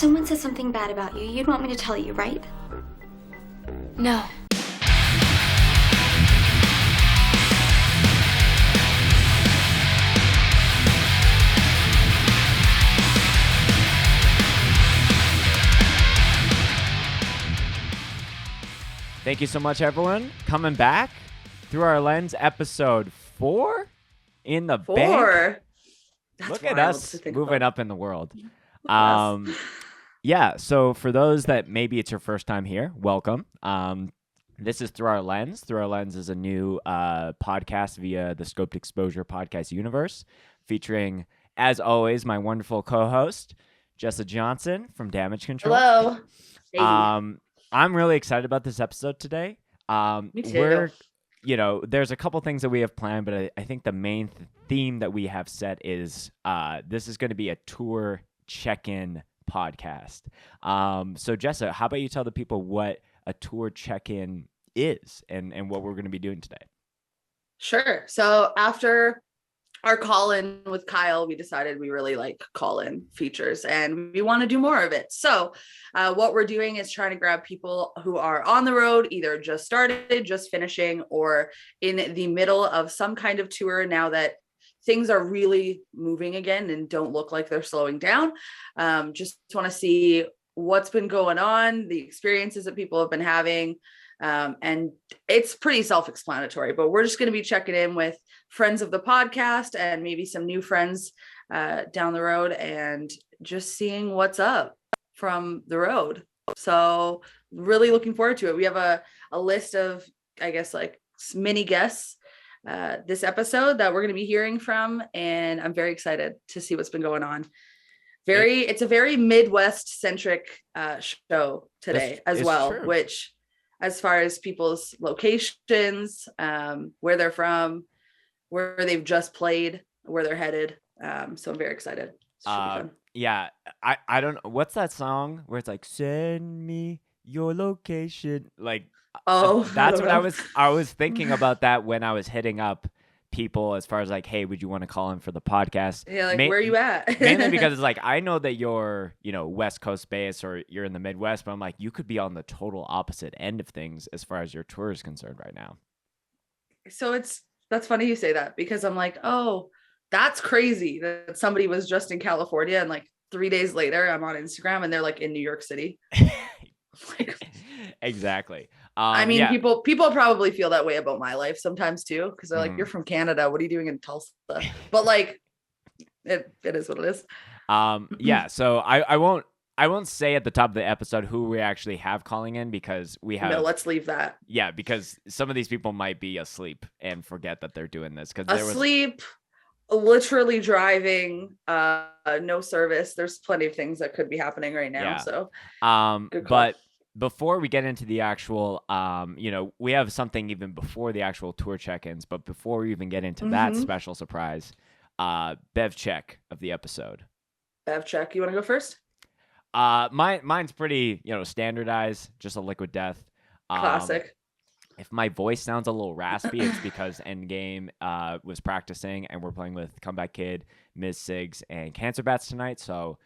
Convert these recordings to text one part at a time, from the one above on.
someone says something bad about you, you'd want me to tell you, right? No. Thank you so much, everyone. Coming back through our lens, episode 4 in the bank. That's Look at wild us to think moving about. up in the world. Yes. Yeah, so for those that maybe it's your first time here, welcome. This is Through Our Lens. Through Our Lens is a new podcast via the Scoped Exposure podcast universe, featuring, as always, my wonderful co-host, Jessa Johnson from Damage Control. Hello. Hey. I'm really excited about this episode today. Me too. There's a couple things that we have planned, but I think the main theme that we have set is this is going to be a tour check-in podcast. So Jessa, how about you tell the people what a tour check-in is and what we're going to be doing today? Sure. So after our call-in with Kyle, we decided we really like call-in features and we want to do more of it. So what we're doing is trying to grab people who are on the road, either just started, just finishing, or in the middle of some kind of tour now that things are really moving again and don't look like they're slowing down. Just want to see what's been going on, the experiences that people have been having. And it's pretty self-explanatory, but we're just going to be checking in with friends of the podcast and maybe some new friends down the road and just seeing what's up from the road. So really looking forward to it. We have a list of, I guess, like mini guests this episode that we're going to be hearing from, and I'm very excited to see what's been going on. It's a very Midwest centric show today as well, true. Which as far as people's locations, where they're from, where they've just played, where they're headed. So I'm very excited. Should be fun. Yeah, I don't know. What's that song where it's like, send me your location? Like, that's what I was thinking about that when I was hitting up people as far as like, hey, would you want to call in for the podcast? Yeah, like, where are you at? Mainly because it's like, I know that you're, West Coast based or you're in the Midwest, but I'm like, you could be on the total opposite end of things as far as your tour is concerned right now. So that's funny you say that, because I'm like, oh, that's crazy that somebody was just in California and like 3 days later I'm on Instagram and they're like in New York City. Exactly. I mean, yeah. people probably feel that way about my life sometimes too, because they're like, you're from Canada, what are you doing in Tulsa? But like, it is what it is. Yeah. So I won't say at the top of the episode who we actually have calling in, because we have. No, let's leave that. Yeah, because some of these people might be asleep and forget that they're doing this. Asleep, literally driving, no service. There's plenty of things that could be happening right now. Yeah. So, good call. But before we get into the actual, we have something even before the actual tour check-ins. But before we even get into that special surprise, Bev check of the episode. Bev check. You want to go first? Mine's pretty, standardized, just a liquid death. Classic. If my voice sounds a little raspy, it's because Endgame was practicing and we're playing with Comeback Kid, Ms. Siggs, and Cancer Bats tonight. So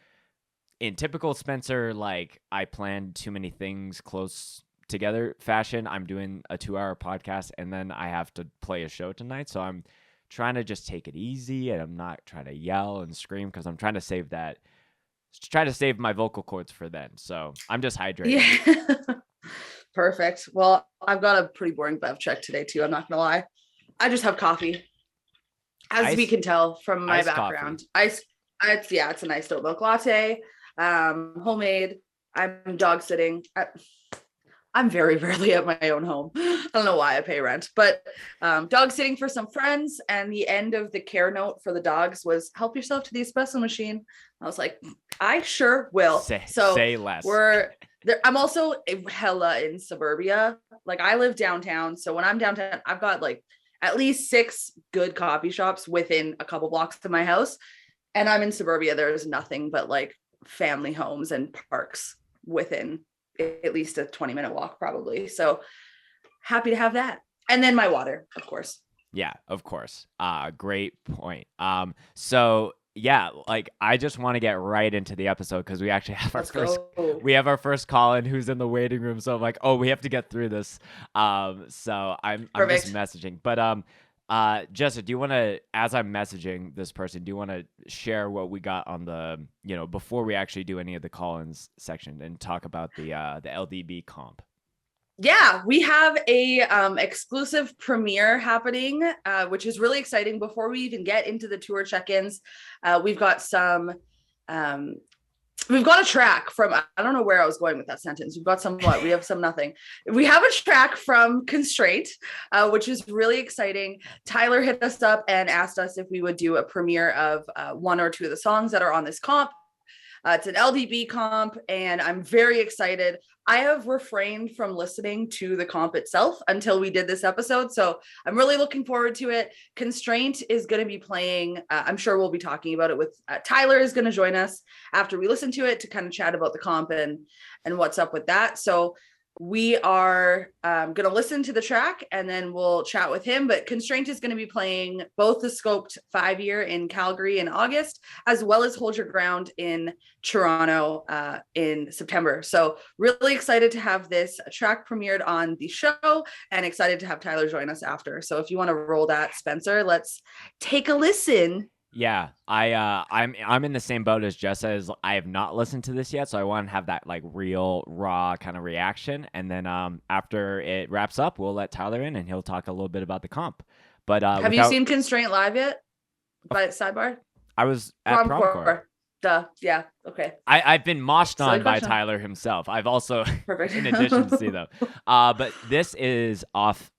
in typical Spencer, like, I planned too many things close together fashion, I'm doing a 2-hour podcast and then I have to play a show tonight. So I'm trying to just take it easy and I'm not trying to yell and scream because I'm trying to save my vocal cords for then. So I'm just hydrating. Yeah. Perfect. Well, I've got a pretty boring Bev check today too. I'm not gonna lie. I just have coffee, as we can tell from my background. It's an iced oat milk latte, homemade. I'm dog sitting. I'm very rarely at my own home. I don't know why I pay rent, but dog sitting for some friends. And the end of the care note for the dogs was, help yourself to the espresso machine. I was like, I sure will. Say less. I'm also hella in suburbia. Like, I live downtown. So when I'm downtown, I've got like at least 6 good coffee shops within a couple blocks of my house. And I'm in suburbia. There's nothing but like family homes and parks within at least a 20-minute walk probably. So happy to have that. And then my water, of course. Yeah, of course. Great point. So yeah, like I just want to get right into the episode because we actually have our first call-in who's in the waiting room. So I'm like, oh, we have to get through this. So I'm just messaging. But Jessa, do you want to, as I'm messaging this person, do you want to share what we got on the, before we actually do any of the call-ins section and talk about the LDB comp? Yeah, we have a exclusive premiere happening, which is really exciting. Before we even get into the tour check-ins, we've got a track from, I don't know where I was going with that sentence. We've got some what? We have some nothing. We have a track from Constraint, which is really exciting. Tyler hit us up and asked us if we would do a premiere of one or two of the songs that are on this comp. It's an LDB comp, and I'm very excited. I have refrained from listening to the comp itself until we did this episode, so I'm really looking forward to it. Constraint is going to be playing. I'm sure we'll be talking about it with Tyler is going to join us after we listen to it to kind of chat about the comp and what's up with that. So we are going to listen to the track and then we'll chat with him. But Constraint is going to be playing both the Scoped 5-year in Calgary in August, as well as Hold Your Ground in Toronto in September. So really excited to have this track premiered on the show and excited to have Tyler join us after. So if you want to roll that, Spencer, let's take a listen. Yeah, I'm in the same boat as Jessa. As I have not listened to this yet, so I want to have that like real raw kind of reaction. And then after it wraps up, we'll let Tyler in and he'll talk a little bit about the comp. But have you seen Constraint live yet? By sidebar, I was at Promcore. Duh. Yeah. Okay. I've been moshed on by Tyler himself. I've also, in addition to see them. But this is off.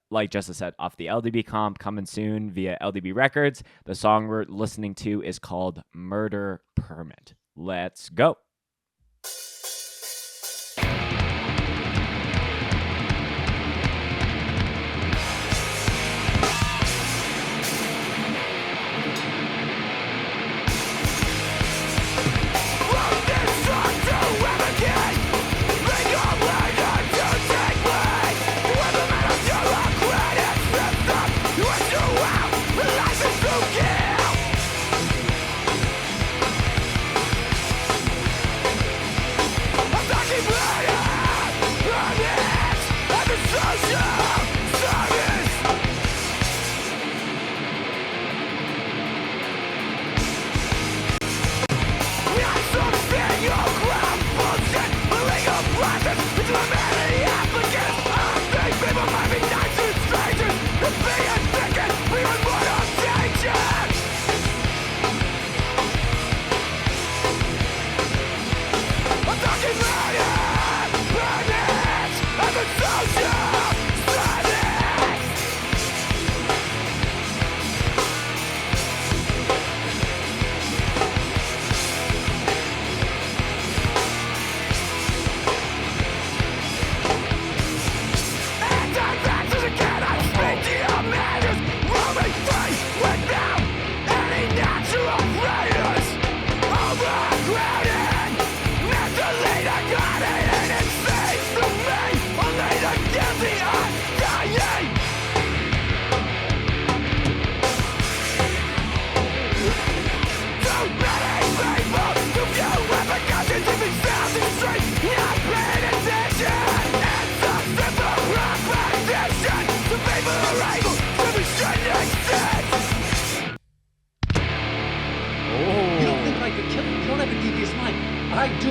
Like Jessa said, off the LDB comp, coming soon via LDB Records. The song we're listening to is called Murder Permit. Let's go.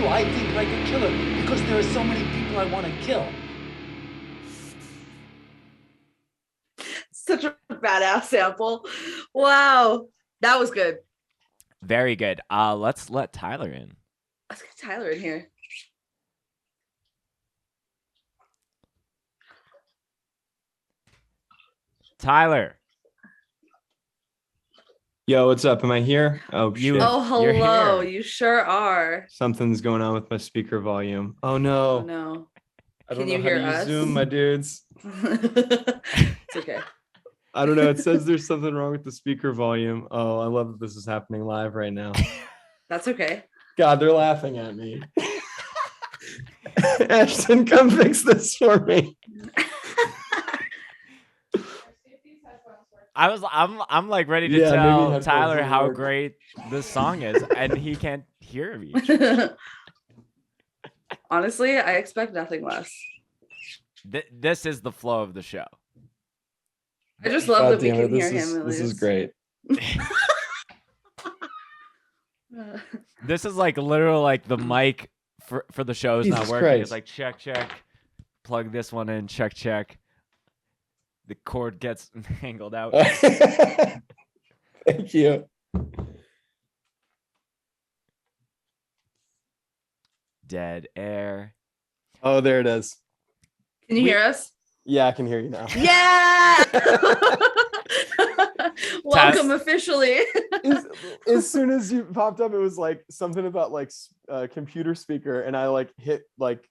I think like a killer because there are so many people I want to kill. Such a badass sample. Wow. That was good. Very good. Let's let Tyler in. Let's get Tyler in here. Tyler. Yo, what's up? Am I here? Oh, shit. Oh, hello. You sure are. Something's going on with my speaker volume. Oh, no. Oh, no. I don't Can know you how hear to use us? Zoom, my dudes. It's okay. I don't know. It says there's something wrong with the speaker volume. Oh, I love that this is happening live right now. That's okay. God, they're laughing at me. Ashton, come fix this for me. I'm like ready to Yeah, maybe tell headphones Tyler won't how work. great this song is, and he can't hear me. Honestly, I expect nothing less. This is the flow of the show. I just love God that we damn can it, hear him. this is great. This is like literal like the mic for the show is not Jesus working. Christ. It's like check, plug this one in, check. The cord gets angled out. Thank you. Dead air. Oh, there it is. Can you hear us? Yeah, I can hear you now. Yeah. Welcome officially. As soon as you popped up, it was like something about like computer speaker, and I like hit like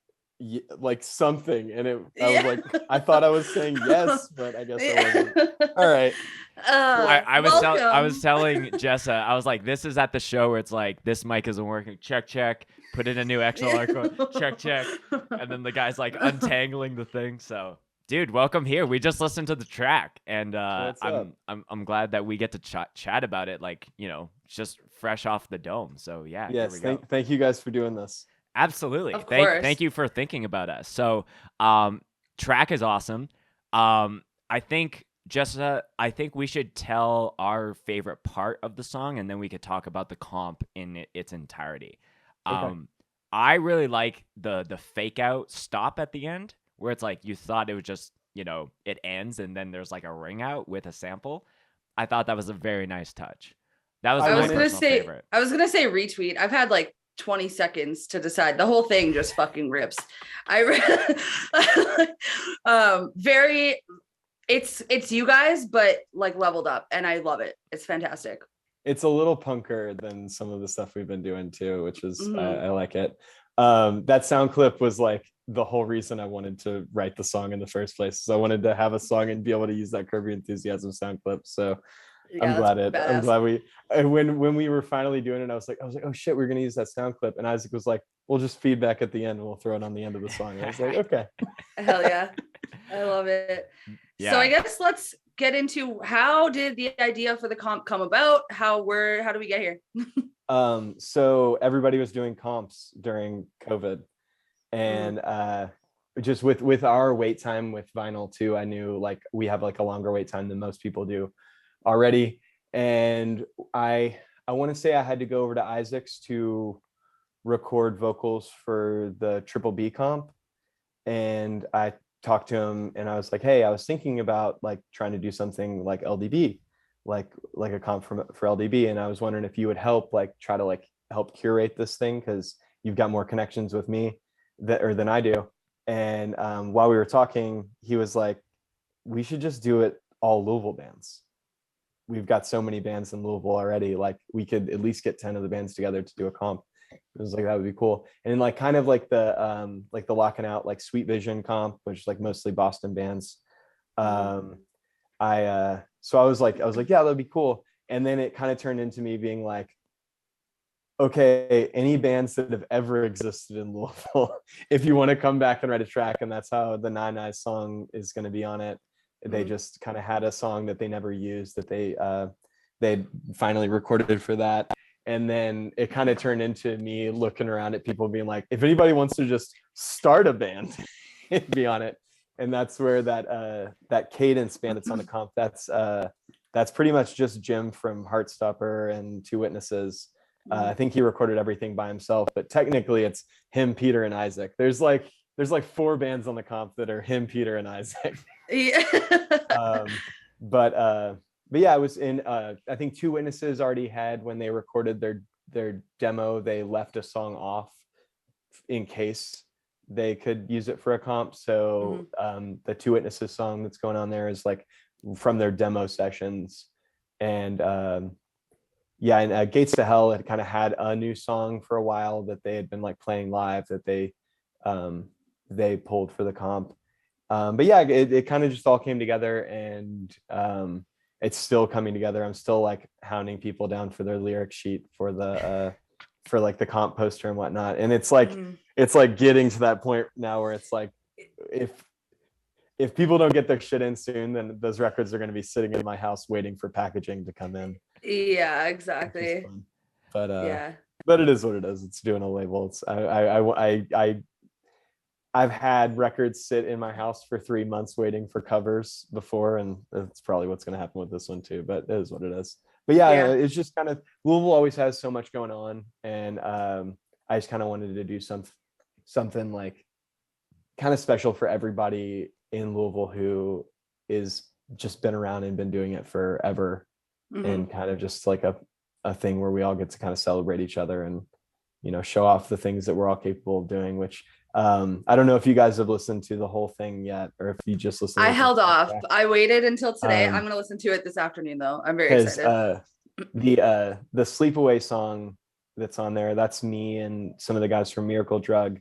something, and I was like, I thought I was saying yes, but I guess I wasn't. All right. I was telling Jessa, I was like, this is at the show where it's like this mic isn't working. Check. Put in a new XLR code. Check. And then the guy's like untangling the thing. So, dude, welcome here. We just listened to the track, and I'm glad that we get to chat about it. Like, you know, just fresh off the dome. So yeah. Yes. Thank you guys for doing this. Absolutely. Of course. Thank you for thinking about us. So, track is awesome. I think Jessa, we should tell our favorite part of the song, and then we could talk about the comp in its entirety. Okay. I really like the fake out stop at the end, where it's like you thought it was just, you know, it ends and then there's like a ring out with a sample. I thought that was a very nice touch. That was my personal favorite. I was gonna say retweet. I've had like 20 seconds to decide. The whole thing just fucking rips. It's you guys, but like leveled up, and I love it. It's fantastic. It's a little punker than some of the stuff we've been doing too, which is I like it. That sound clip was like the whole reason I wanted to write the song in the first place. So I wanted to have a song and be able to use that Curb Your Enthusiasm sound clip. So Yeah, I'm glad when we were finally doing it, I was like, oh shit, we're gonna use that sound clip. And Isaac was like, we'll just feedback at the end and we'll throw it on the end of the song. And I was like, okay. Hell yeah. I love it. Yeah. So I guess let's get into how did the idea for the comp come about? How do we get here? So everybody was doing comps during COVID, and just with our wait time with vinyl too, I knew like we have like a longer wait time than most people do already. And I want to say I had to go over to Isaac's to record vocals for the Triple B comp, and I talked to him and I was like, hey, I was thinking about like trying to do something like LDB, like a comp for LDB, and I was wondering if you would help try to help curate this thing, because you've got more connections with me than I do. And while we were talking, he was like, we should just do it all Louisville bands. We've got so many bands in Louisville already, like we could at least get 10 of the bands together to do a comp. It was like, that would be cool. And like kind of like the Locking Out, like Sweet Vision comp, which is like mostly Boston bands. So I was like, yeah, that'd be cool. And then it kind of turned into me being like, okay, any bands that have ever existed in Louisville, if you want to come back and write a track, and that's how the Nine Eyes song is going to be on it. They just kind of had a song that they never used that they finally recorded for that. And then it kind of turned into me looking around at people being like, if anybody wants to just start a band and be on it. And that's where that Cadence band that's on the comp, that's pretty much just Jim from Heartstopper and Two Witnesses. I think he recorded everything by himself, but technically it's him, Peter, and Isaac. There's like 4 bands on the comp that are him, Peter, and Isaac. Yeah. But yeah, I was in I think Two Witnesses already had, when they recorded their demo, they left a song off in case they could use it for a comp. So the Two Witnesses song that's going on there is like from their demo sessions. And and Gates to Hell had kind of had a new song for a while that they had been like playing live that they pulled for the comp. But yeah, it kind of just all came together, and it's still coming together. I'm still like hounding people down for their lyric sheet for the for like the comp poster and whatnot. And it's like it's like getting to that point now where it's like, if people don't get their shit in soon, then those records are going to be sitting in my house waiting for packaging to come in. Yeah, Which is exactly. fun. But Yeah. but it is what it is. It's doing a label. It's I've had records sit in my house for 3 months waiting for covers before, and that's probably what's going to happen with this one too. But it is what it is. But yeah, Yeah. it's just kind of, Louisville always has so much going on, and I just kind of wanted to do something like kind of special for everybody in Louisville who is just been around and been doing it forever, Mhm. and kind of just like a thing where we all get to kind of celebrate each other and, you know, show off the things that we're all capable of doing, which I don't know if you guys have listened to the whole thing yet, or if you just listened. I held off. I waited until today. I'm Um, going to listen to it this afternoon though. I'm very because excited. the Sleepaway song that's on there, that's me and some of the guys from Miracle Drug,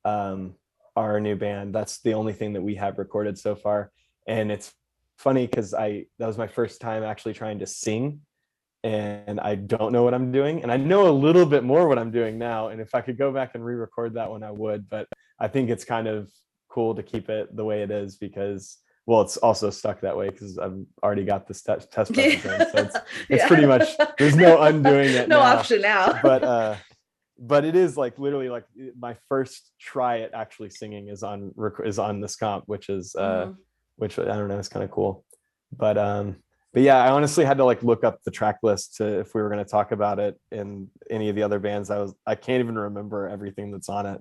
our new band. That's the only thing that we have recorded so far, and it's funny because that was my first time actually trying to sing, and I don't know what I'm doing, and I know a little bit more what I'm doing now, and if I could go back and re-record that one, I would. But I think it's kind of cool to keep it the way it is, because, well, it's also stuck that way because I've already got this test presses in, so it's pretty much, there's no undoing it. No now. option now. But it is like literally like my first try at actually singing is on this comp, which is which I don't know, it's kind of cool. But yeah, I honestly had to like look up the track list to, if we were going to talk about it in any of the other bands. I can't even remember everything that's on it.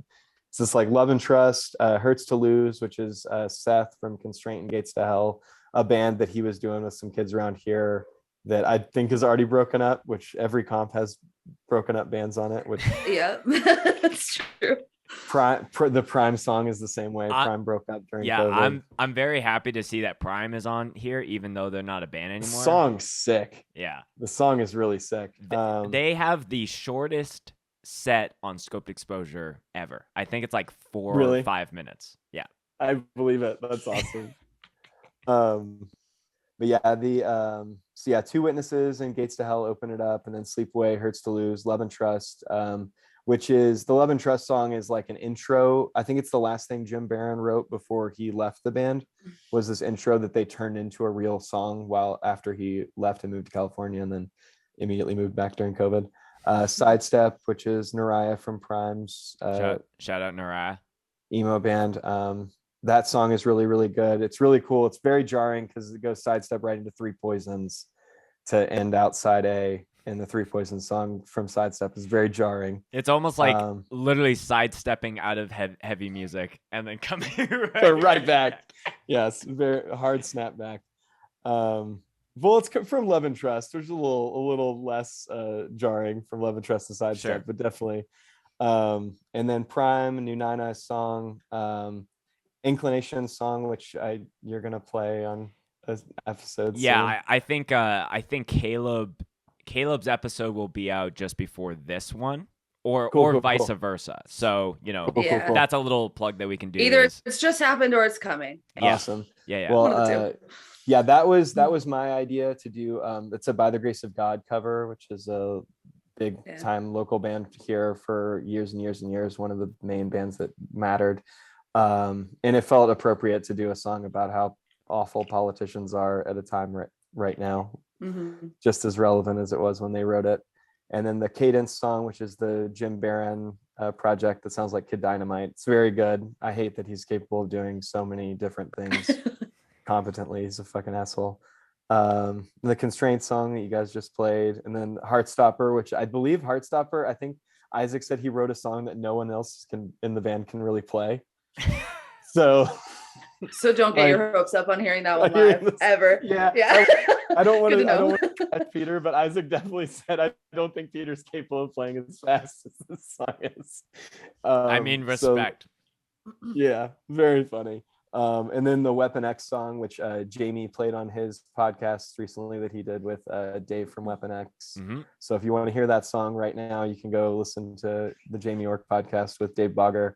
It's just like Love and Trust, Hurts to Lose, which is Seth from Constraint and Gates to Hell, a band that he was doing with some kids around here that I think is already broken up, which every comp has broken up bands on it, which yeah, that's true. The Prime song is the same way. Prime broke up during COVID. I'm very happy to see that Prime is on here, even though they're not a band anymore. The song's sick. Yeah, the song is really sick. They have the shortest set on Scoped Exposure ever. I think it's like 4 or 5 minutes. Yeah, I believe it. That's awesome. But yeah, so yeah, Two Witnesses and Gates to Hell open it up, and then Sleepaway, Hurts to Lose, Love and Trust, which is the Love and Trust song is like an intro. I think it's the last thing Jim Barron wrote before he left the band, was this intro that they turned into a real song after he left and moved to California, and then immediately moved back during COVID. Sidestep, which is Nariah from Prime's shout out Nariah, emo band. That song is really, really good. It's really cool. It's very jarring because it goes sidestep right into Three Poisons to end out side A, and the Three Poisons song from Sidestep is very jarring. It's almost like literally sidestepping out of heavy music and then coming right back. Yes, very hard snapback. Well, it's from Love and Trust, which is a little less jarring from Love and Trust to Sidestep, sure, but definitely. And then Prime, New Nine Eyes song, Inclination song, which you're gonna play on episodes. Yeah, I think Caleb's episode will be out just before this one, or vice versa. So that's a little plug that we can do. Either it's just happened or it's coming. Awesome. Yeah. Well, yeah, that was my idea to do. It's a By the Grace of God cover, which is a big time local band here for years and years and years. One of the main bands that mattered. And it felt appropriate to do a song about how awful politicians are at a time right now, just as relevant as it was when they wrote it. And then the Cadence song, which is the Jim Barron project that sounds like Kid Dynamite. It's very good. I hate that he's capable of doing so many different things competently. He's a fucking asshole. The Constraint song that you guys just played, and then Heartstopper, which I believe I think Isaac said he wrote a song that no one else in the band can really play. So don't get your hopes up on hearing that one live ever. Yeah. I don't want to catch Peter, but Isaac definitely said I don't think Peter's capable of playing as fast as this song is. I mean, respect. So, yeah, very funny. And then the Weapon X song, which Jamie played on his podcast recently that he did with Dave from Weapon X. So if you want to hear that song right now, you can go listen to the Jamie York podcast with Dave Bogger.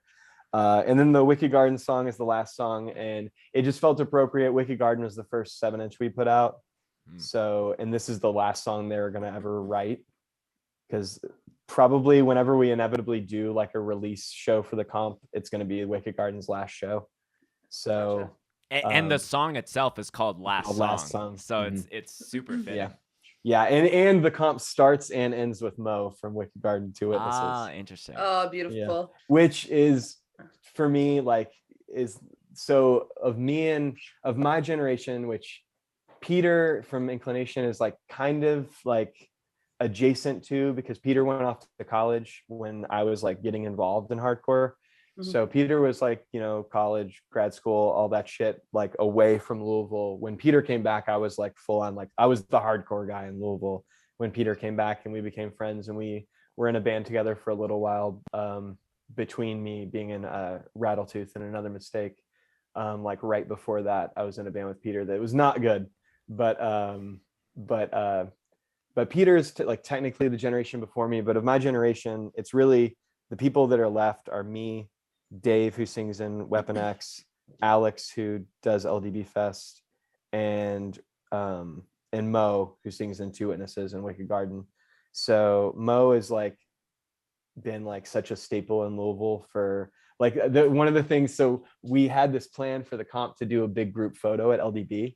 And then the Wicked Garden song is the last song, and it just felt appropriate. Wicked Garden was the first 7-inch we put out. So, and this is the last song they're going to ever write, because probably whenever we inevitably do like a release show for the comp, it's going to be Wicked Garden's last show. So And the song itself is called Last Song. So it's super fitting. Yeah, and the comp starts and ends with Mo from Wicked Garden, Two Witnesses. Ah, interesting. Oh, beautiful. Which is, for me, like, is so of me and of my generation, which Peter from Inclination is like kind of like adjacent to, because Peter went off to college when I was like getting involved in hardcore. So Peter was like, you know, college, grad school, all that shit, like away from Louisville. When Peter came back, I was like full on, like I was the hardcore guy in Louisville when Peter came back, and we became friends, and we were in a band together for a little while, between me being in Rattletooth and Another Mistake. Like right before that, I was in a band with Peter that was not good, but Peter is like technically the generation before me. But of my generation, it's really the people that are left are me, Dave, who sings in Weapon X, Alex, who does LDB Fest, and Mo, who sings in Two Witnesses and Wicked Garden. So Mo is like been like such a staple in Louisville for like one of the things. So we had this plan for the comp to do a big group photo at LDB,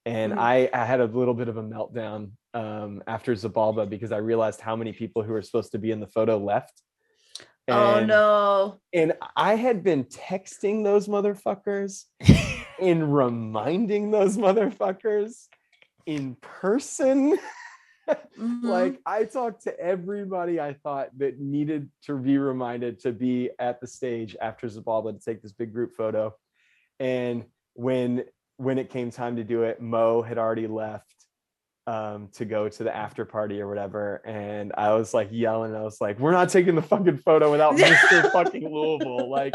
and I had a little bit of a meltdown after Zabalba, because I realized how many people who were supposed to be in the photo left. Oh no. And I had been texting those motherfuckers and reminding those motherfuckers in person. Like I talked to everybody I thought that needed to be reminded to be at the stage after Zabalba to take this big group photo. And when it came time to do it, Mo had already left to go to the after party or whatever, and I was like yelling, I was like, we're not taking the fucking photo without Mr. fucking Louisville, like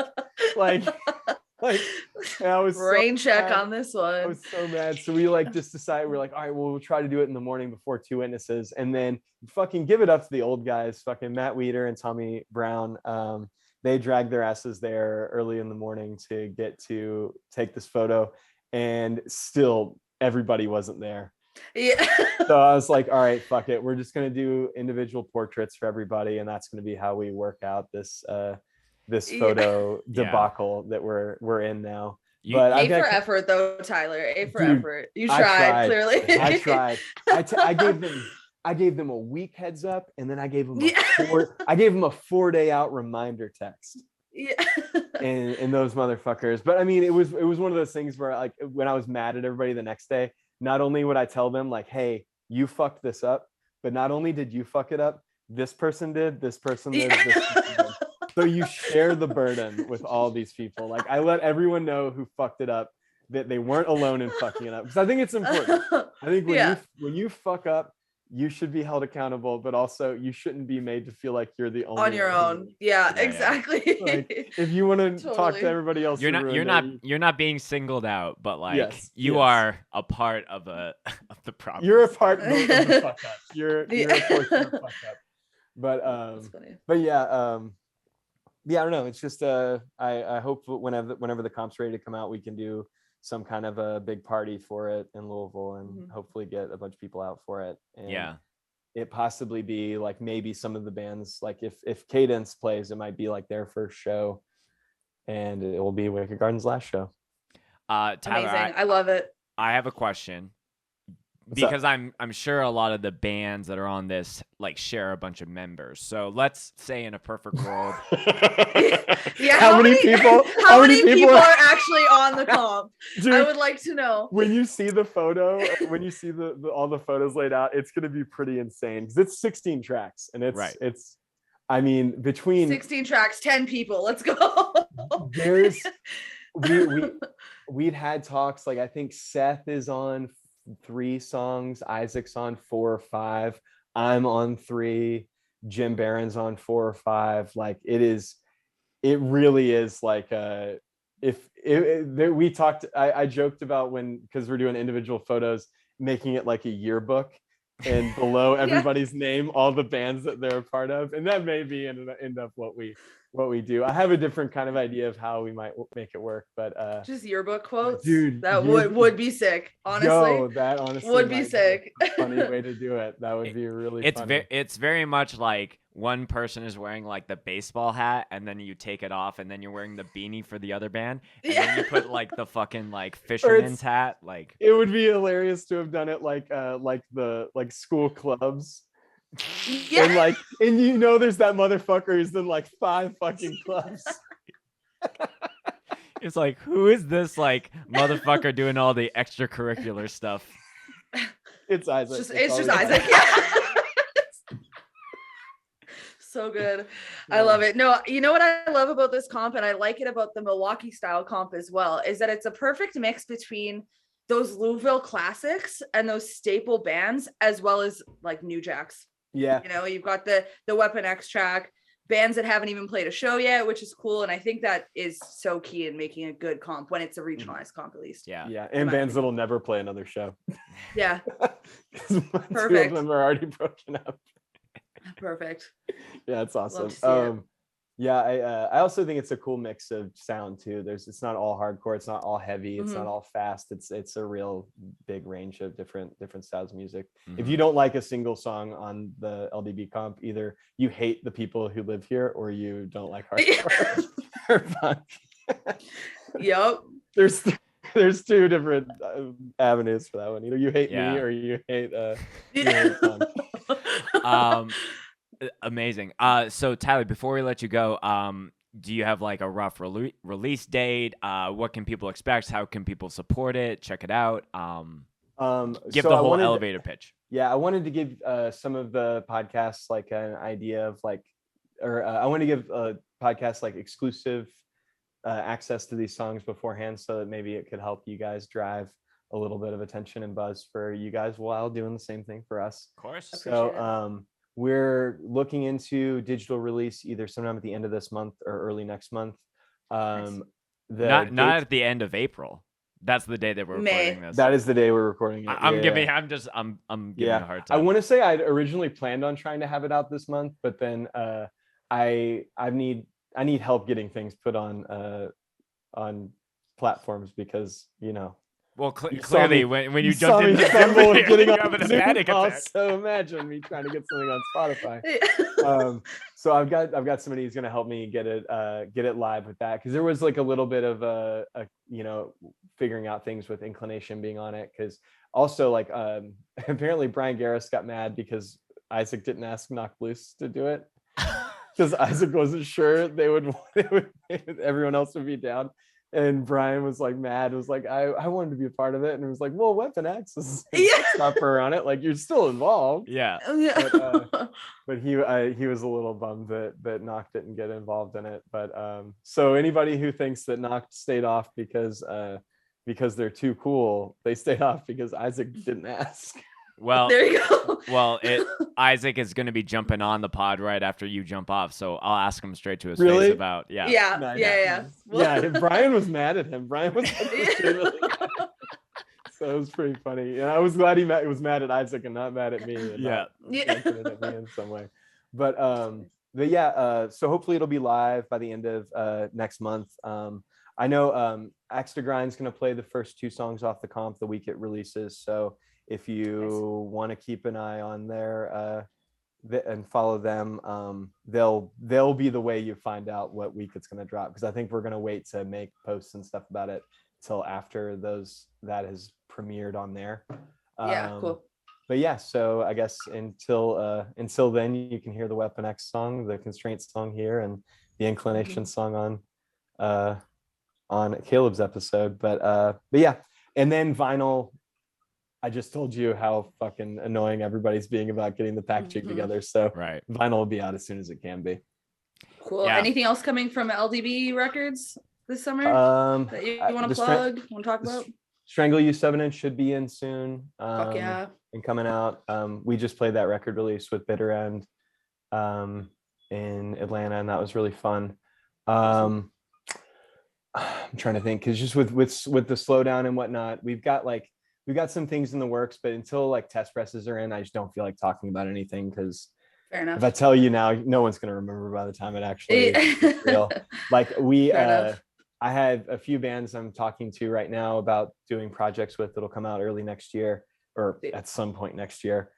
and I was rain so check mad. on this one. I was so mad. So we like just decided, we're like, all right, well, we'll try to do it in the morning before Two Witnesses, and then fucking give it up to the old guys, fucking Matt Weeder and Tommy Brown. They dragged their asses there early in the morning to get to take this photo, and still everybody wasn't there. Yeah. So I was like, all right, fuck it, we're just gonna do individual portraits for everybody, and that's gonna be how we work out this photo debacle that we're in now. But A for effort though, Tyler. A for effort. You tried, I tried. clearly. I tried. I gave them a week heads up, and then I gave them a 4-day out reminder text. Yeah. and those motherfuckers. But I mean, it was one of those things where, like, when I was mad at everybody the next day, not only would I tell them like, hey, you fucked this up, but not only did you fuck it up, this person did, this person did, this person did. So you share the burden with all these people. Like, I let everyone know who fucked it up, that they weren't alone in fucking it up, because I think it's important. I think when you fuck up, you should be held accountable, but also you shouldn't be made to feel like you're the only on your own. Yeah, exactly. Like, if you want to talk to everybody else, you're not being singled out, but like you are a part of the problem. You're a part of the fuck up. You're a portion of the fuck up. But yeah, I don't know. It's just I hope whenever the comp's ready to come out, we can do some kind of a big party for it in Louisville, and hopefully get a bunch of people out for it. And it possibly be like maybe some of the bands, like if Cadence plays, it might be like their first show, and it will be Wicked Garden's last show. Tyler, amazing. I love it. I have a question. Because I'm sure a lot of the bands that are on this like share a bunch of members. So let's say in a perfect world, how many people are actually on the comp? Dude, I would like to know. When you see the photo, when you see all the photos laid out, it's going to be pretty insane, because it's 16 tracks, and it's I mean, between 16 tracks, 10 people. Let's go. We'd had talks, like I think Seth is on 3 songs, Isaac's on 4 or 5, I'm on 3, Jim Barron's on 4 or 5. Like it really is like we talked, I joked about, because we're doing individual photos, making it like a yearbook, and below everybody's name, all the bands that they're a part of, and that may be end up what we what we do. I have a different kind of idea of how we might make it work, but Just yearbook quotes. dude, that would be sick. Honestly, yo, that honestly would be might sick. a funny way to do it. That would be really funny. It's very much like one person is wearing like the baseball hat, and then you take it off, and then you're wearing the beanie for the other band, and then you put like the fucking like fisherman's hat. Like it would be hilarious to have done it like the school clubs. Yeah. And you know there's that motherfucker who's in like 5 fucking clubs. It's like, who is this like motherfucker doing all the extracurricular stuff? It's Isaac. It's just Isaac. Yeah. So good. I love it. No, you know what I love about this comp, and I like it about the Milwaukee style comp as well, is that it's a perfect mix between those Louisville classics and those staple bands, as well as like new jacks. Yeah. You know, you've got the Weapon X track, bands that haven't even played a show yet, which is cool. And I think that is so key in making a good comp when it's a regionalized comp, at least. Yeah. Yeah. And bands that'll never play another show. Yeah. Perfect. 2 of them are already broken up. Perfect. Yeah, it's awesome. Love to see it. Yeah, I also think it's a cool mix of sound too. It's not all hardcore, it's not all heavy, it's not all fast. It's a real big range of different styles of music. If you don't like a single song on the LDB comp, either you hate the people who live here or you don't like hardcore or punk. Yep. There's 2 different avenues for that one. Either you hate me or you hate punk. Amazing. So Tyler, before we let you go, do you have like a rough release date? What can people expect? How can people support it? Check it out. Give the whole elevator pitch. Yeah, I wanted to give some of the podcasts like an idea of like, or I want to give podcasts like exclusive access to these songs beforehand, so that maybe it could help you guys drive a little bit of attention and buzz for you guys while doing the same thing for us. Of course. So we're looking into digital release either sometime at the end of this month or early next month. Not at the end of April. That's the day that we're recording this. That is the day we're recording it. I'm giving a hard time. I want to say I'd originally planned on trying to have it out this month, but then I need help getting things put on platforms because, you know. Well, clearly, when you jumped into getting you having a panic attack. So imagine me trying to get something on Spotify. So I've got somebody who's going to help me get it live with that, because there was like a little bit of a figuring out things with Inclination being on it, because also like apparently Brian Garris got mad because Isaac didn't ask Knock Loose to do it, because Isaac wasn't sure they would everyone else would be down. And Brian was like mad. It was like, I wanted to be a part of it. And it was like, well, Weapon X is stopper on it. Like, you're still involved. Yeah. But he was a little bummed that Knock didn't get involved in it. But so anybody who thinks that Knock stayed off because they're too cool, they stayed off because Isaac didn't ask. Well, there you go. Well, Isaac is going to be jumping on the pod right after you jump off, so I'll ask him straight to his face about Yeah. Brian was mad at him. Brian was really mad. So it was pretty funny, and I was glad he was mad at Isaac and not mad at me. At me in some way, but so hopefully it'll be live by the end of next month. I know Axe to Grind's going to play the first 2 songs off the comp the week it releases, so if you want to keep an eye on there and follow them, they'll be the way you find out what week it's going to drop, because I think we're going to wait to make posts and stuff about it till after that has premiered on there. Cool. But yeah, so I guess until then, you can hear the Weapon X song, the Constraint song here, and the Inclination song on Caleb's episode. But yeah, and then vinyl. I just told you how fucking annoying everybody's being about getting the packaging together. So vinyl will be out as soon as it can be. Cool. Yeah. Anything else coming from LDB Records this summer that you want to plug? Want to talk about? Strangle You 7-inch should be in soon. Fuck yeah. And coming out. We just played that record release with Bitter End in Atlanta, and that was really fun. I'm trying to think, because just with the slowdown and whatnot, we've got some things in the works, but until like test presses are in, I just don't feel like talking about anything, because Fair If enough. I tell you now, no one's gonna remember by the time it actually is real. Like I have a few bands I'm talking to right now about doing projects with that'll come out early next year, or at some point next year,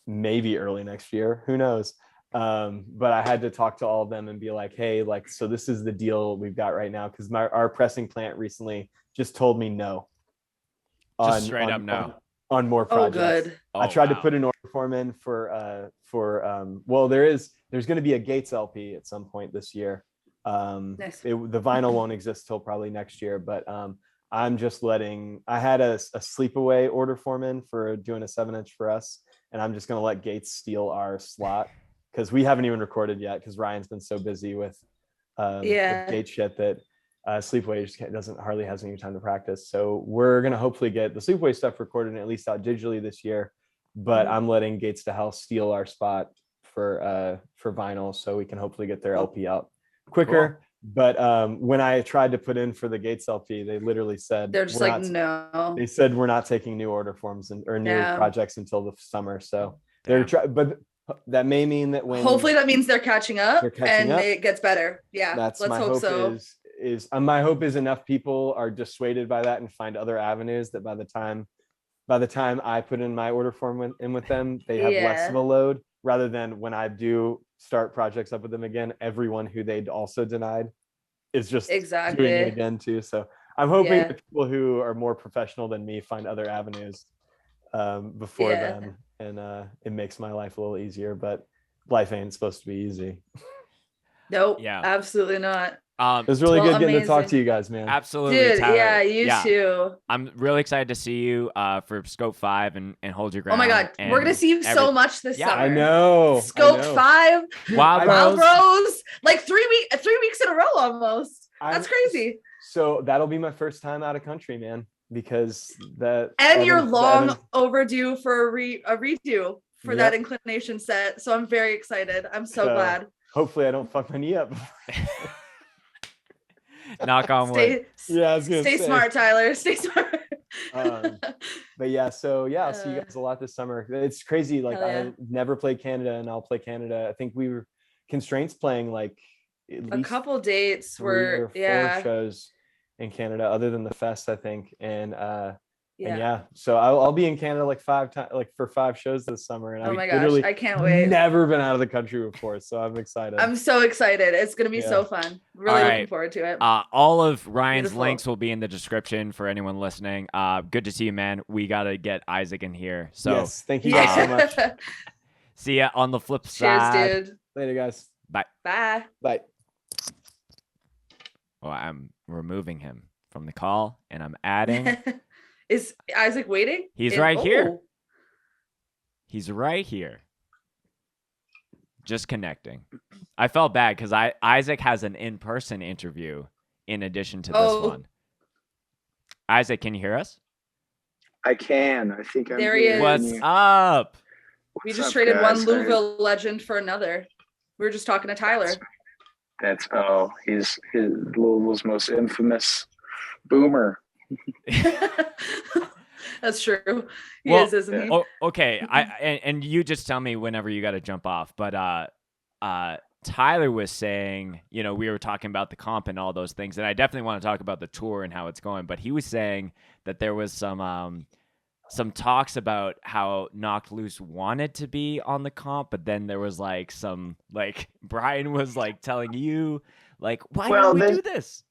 maybe early next year, who knows. But I had to talk to all of them and be like, hey, like, so this is the deal we've got right now, because our pressing plant recently just told me no. Just straight up no. On more projects. Oh, good. I tried to put an order form in for well, there's going to be a Gates LP at some point this year. Nice. The vinyl won't exist till probably next year, but I'm just I had a sleepaway order form in for doing a 7-inch for us, and I'm just going to let Gates steal our slot, because we haven't even recorded yet, because Ryan's been so busy with Gates shit that Sleepaway just hardly has any time to practice. So we're going to hopefully get the Sleepaway stuff recorded and at least out digitally this year, but I'm letting Gates to Hell steal our spot for vinyl, so we can hopefully get their LP out quicker. Cool. But when I tried to put in for the Gates LP, they literally said they're just like, no. They said we're not taking new order forms or new projects until the summer. So but that may mean that hopefully that means they're catching up and it gets better. Yeah, let's hope so. My hope is enough people are dissuaded by that and find other avenues, that by the time I put in my order form in with them, they have less of a load, rather than when I do start projects up with them again, everyone who they'd also denied is just doing it again too. So I'm hoping that people who are more professional than me find other avenues before then, and it makes my life a little easier, but life ain't supposed to be easy. Nope. Yeah, absolutely not. It was really good getting to talk to you guys, man. Absolutely, dude. Tyler. Yeah, you too. I'm really excited to see you for Scope 5 and Hold Your Ground. Oh my God, we're gonna see you so much this summer. I know. Scope 5, Wild Rose, like 3 weeks in a row almost. That's crazy. So that'll be my first time out of country, man, because you're long overdue for a redo for that Inclination set. So I'm very excited. I'm so glad. Hopefully I don't fuck my knee up. Knock on wood. Stay smart, Tyler. Stay smart. But yeah, so I'll see you guys a lot this summer. It's crazy. Like I never played Canada, and I'll play Canada. I think we were Constraints playing like at least a couple dates 3 or 4 shows in Canada, other than the fest, I think. And so I'll be in Canada like 5 times, like for 5 shows this summer. And I can't wait. Never been out of the country before, so I'm excited. I'm so excited. It's gonna be so fun. Really looking forward to it. All of Ryan's links will be in the description for anyone listening. Good to see you, man. We gotta get Isaac in here. So yes, thank you guys so much. See ya on the flip side. Cheers, dude. Later, guys. Bye. Bye. Bye. Well, I'm removing him from the call, and I'm adding. Is Isaac waiting? He's right here. He's right here. Just connecting. I felt bad because Isaac has an in-person interview in addition to this one. Isaac, can you hear us? I can. I think I'm there. He is. What's up? We just traded one Louisville legend for another. We were just talking to Tyler. He's Louisville's most infamous boomer. That's true. He is, isn't he? Okay. And you just tell me whenever you got to jump off. But Tyler was saying, we were talking about the comp and all those things, and I definitely want to talk about the tour and how it's going. But he was saying that there was some talks about how Knocked Loose wanted to be on the comp, but then there was Brian was telling you why don't we do this?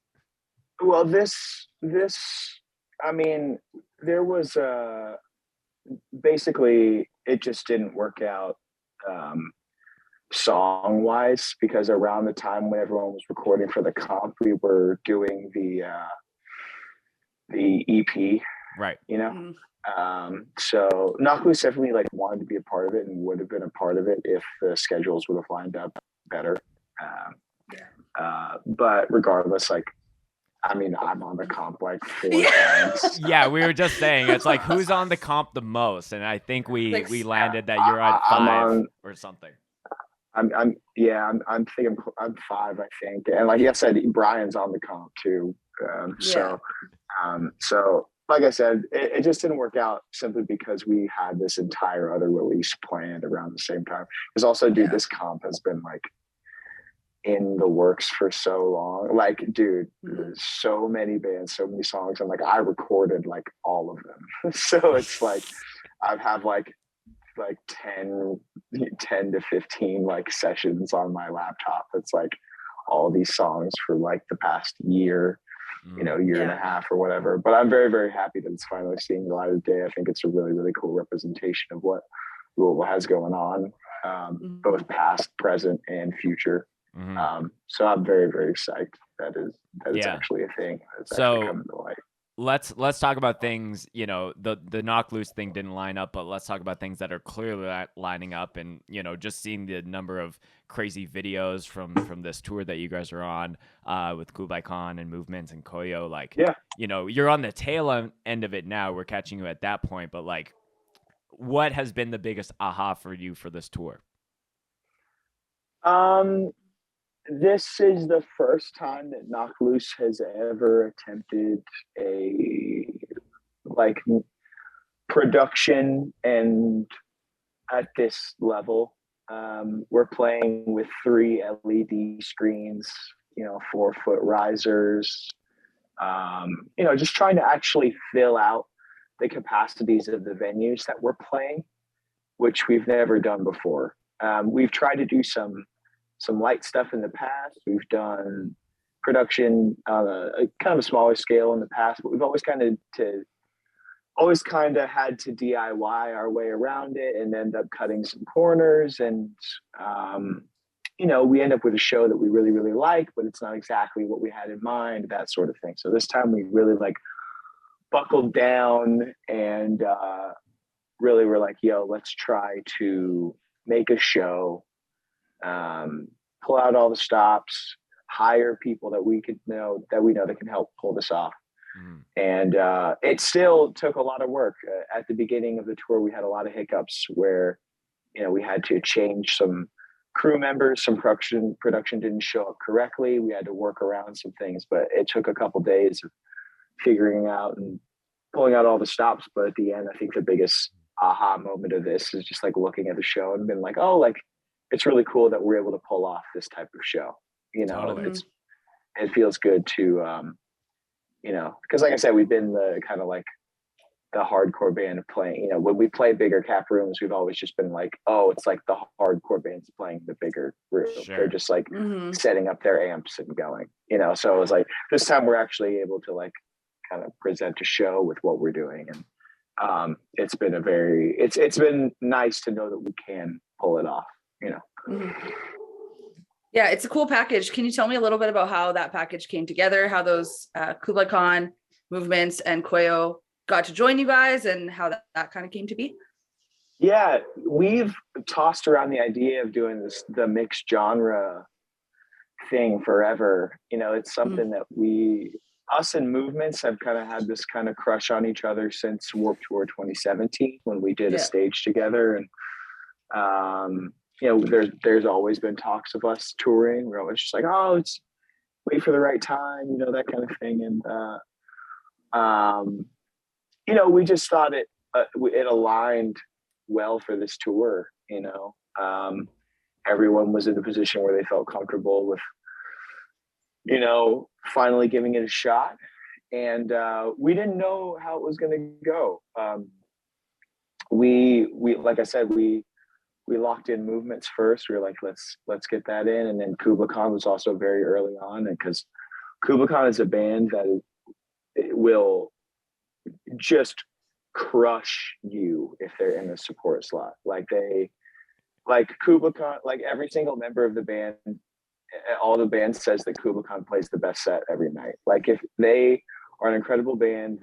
Well, this, I mean, there was basically it just didn't work out song wise, because around the time when everyone was recording for the comp, we were doing the EP, right? So Knocked Loose definitely wanted to be a part of it and would have been a part of it if the schedules would have lined up better. But regardless, I'm on the comp 4 times. Yeah, we were just saying it's who's on the comp the most, and I think we landed that you're at 5 or something. I'm thinking I'm 5, I think, and like I said, Brian's on the comp too. So like I said, it just didn't work out simply because we had this entire other release planned around the same time. Because also, dude, this comp has been like in the works for so long. Like, dude, there's so many bands, so many songs, and like I recorded like all of them. So it's like I have like 10 to 15 like sessions on my laptop. It's like all these songs for like the past year, year and a half or whatever. But I'm very, very happy that it's finally seeing the light of day. I think it's a really, really cool representation of what Louisville has going on, both past, present, and future. So I'm very, very psyched that it's actually a thing. It's actually coming to light. Let's talk about things, the knock loose thing didn't line up, but let's talk about things that are clearly lining up. And, just seeing the number of crazy videos from this tour that you guys are on with Kublai Khan and Movements and Koyo, like, you're on the tail end of it now. We're catching you at that point, but like, what has been the biggest aha for you for this tour? This is the first time that Knock Loose has ever attempted a like production and at this level. We're playing with 3 LED screens, 4-foot risers, just trying to actually fill out the capacities of the venues that we're playing, which we've never done before. We've tried to do some light stuff in the past. We've done production on a kind of a smaller scale in the past, but we've always kind of had to DIY our way around it and end up cutting some corners. And, we end up with a show that we really, really like, but it's not exactly what we had in mind, that sort of thing. So this time we really like buckled down and really were like, yo, let's try to make a show, pull out all the stops, hire people that we know that can help pull this off. And it still took a lot of work. At the beginning of the tour, we had a lot of hiccups where, we had to change some crew members, some production didn't show up correctly. We had to work around some things, but it took a couple days of figuring out and pulling out all the stops. But at the end, I think the biggest aha moment of this is just like looking at the show and being like, oh, like, it's really cool that we're able to pull off this type of show. Totally. It feels good to, because like I said, we've been the kind of like the hardcore band of playing, when we play bigger cap rooms, we've always just been like, oh, it's like the hardcore bands playing the bigger room. Sure. They're just like setting up their amps and going, so it was like, this time we're actually able to like kind of present a show with what we're doing. And it's been it's been nice to know that we can pull it off, Yeah, it's a cool package. Can you tell me a little bit about how that package came together, how those Kublai Khan, Movements, and Koyo got to join you guys, and how that kind of came to be? Yeah, we've tossed around the idea of doing the mixed genre thing forever. It's something that us and Movements have kind of had this kind of crush on each other since Warped Tour 2017 when we did a stage together. And there's always been talks of us touring. We're always just like, oh, let's wait for the right time, that kind of thing. And we just thought it aligned well for this tour. Everyone was in a position where they felt comfortable with, finally giving it a shot. And we didn't know how it was going to go. We like I said, we locked in Movements first. We were like, let's get that in. And then Kublai Khan was also very early on, and because Kublai Khan is a band that will just crush you if they're in the support slot. Like Kublai Khan, like every single member of the band, all the band says that Kublai Khan plays the best set every night. Like if they are an incredible band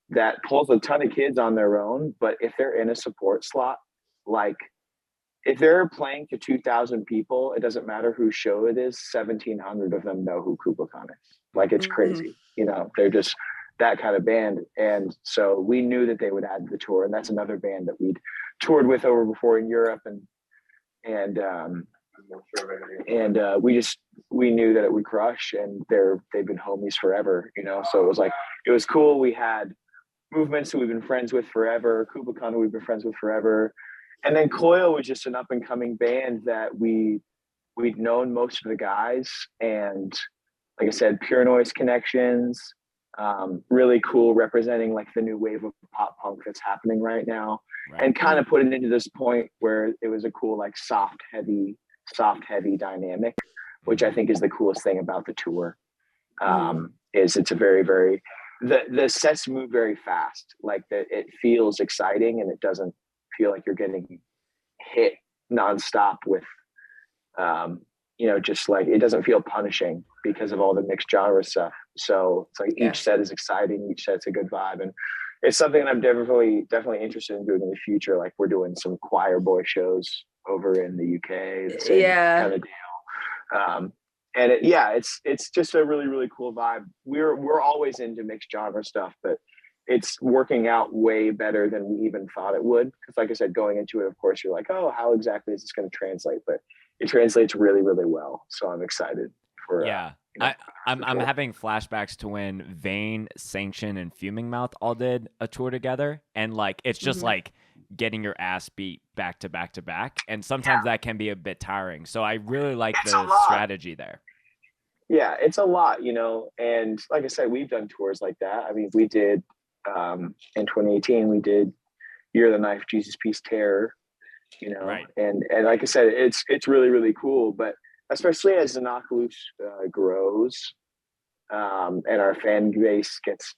that pulls a ton of kids on their own, but if they're in a support slot, like if they're playing to 2,000 people, it doesn't matter whose show it is, 1,700 of them know who Kublai Khan is. Like it's crazy, they're just that kind of band. And so we knew that they would add to the tour, and that's another band that we'd toured with over before in Europe. And And we knew that it would crush, and they've been homies forever, you know. So it was cool. We had movements who we've been friends with forever, Kubakan who we've been friends with forever, and then Coil was just an up and coming band that we'd known most of the guys, and like I said, pure noise connections, really cool, representing like the new wave of pop punk that's happening right now, and kind of put it into this point where it was a cool like soft heavy dynamic, which I think is the coolest thing about the tour. Is it's a very, very the sets move very fast, like that it feels exciting and it doesn't feel like you're getting hit nonstop with just like it doesn't feel punishing because of all the mixed genre stuff. So it's like each set is exciting, each set's a good vibe, and it's something that I'm definitely interested in doing in the future. Like we're doing some choir boy shows over in the UK, the same kind of deal. And it's just a really, really cool vibe. We're always into mixed genre stuff, but it's working out way better than we even thought it would. Because like I said, going into it, of course, you're like, oh, how exactly is this going to translate? But it translates really, really well. So I'm excited for I'm having flashbacks to when Vane, Sanction, and Fuming Mouth all did a tour together, and like it's just like getting your ass beat back to back to back, and sometimes that can be a bit tiring. So I really like the strategy there. Yeah, it's a lot, and like I said, we've done tours like that. I mean, we did in 2018, we did Year of the Knife, Jesus Peace Terror, and like I said, it's really, really cool. But especially as the Knock Loose grows, and our fan base gets,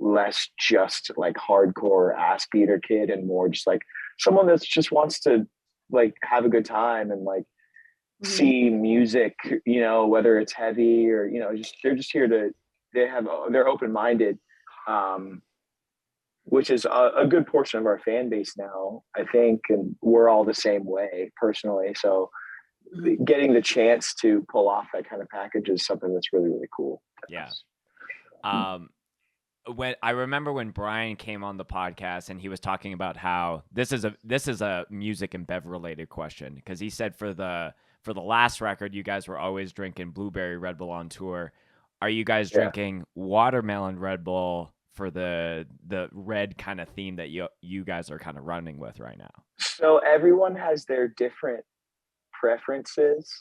less just like hardcore ass beater kid and more just like someone that just wants to like have a good time and like see music, whether it's heavy or, they're just here they're open-minded, which is a good portion of our fan base now, I think. And we're all the same way personally. So getting the chance to pull off that kind of package is something that's really, really cool. Yeah. When I remember when Brian came on the podcast and he was talking about how this is a music and bev related question, because he said for the last record you guys were always drinking blueberry Red Bull on tour. Are you guys drinking watermelon Red Bull for the red kind of theme that you guys are kind of running with right now? So everyone has their different preferences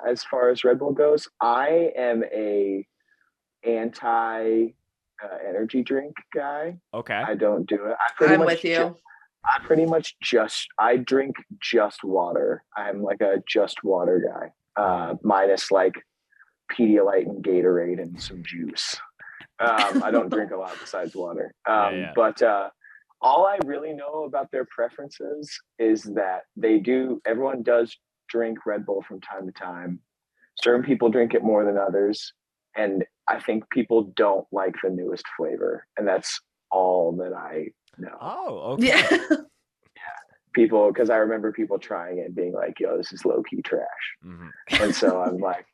as far as Red Bull goes. I am a anti energy drink guy. Okay. I don't do it. I'm with you. I drink just water. I'm like a just water guy, minus like Pedialyte and Gatorade and some juice. I don't drink a lot besides water. But all I really know about their preferences is that everyone does drink Red Bull from time to time. Certain people drink it more than others. And I think people don't like the newest flavor. And that's all that I know. Oh, okay. Yeah. People, because I remember people trying it and being like, yo, this is low key trash. And so I'm like,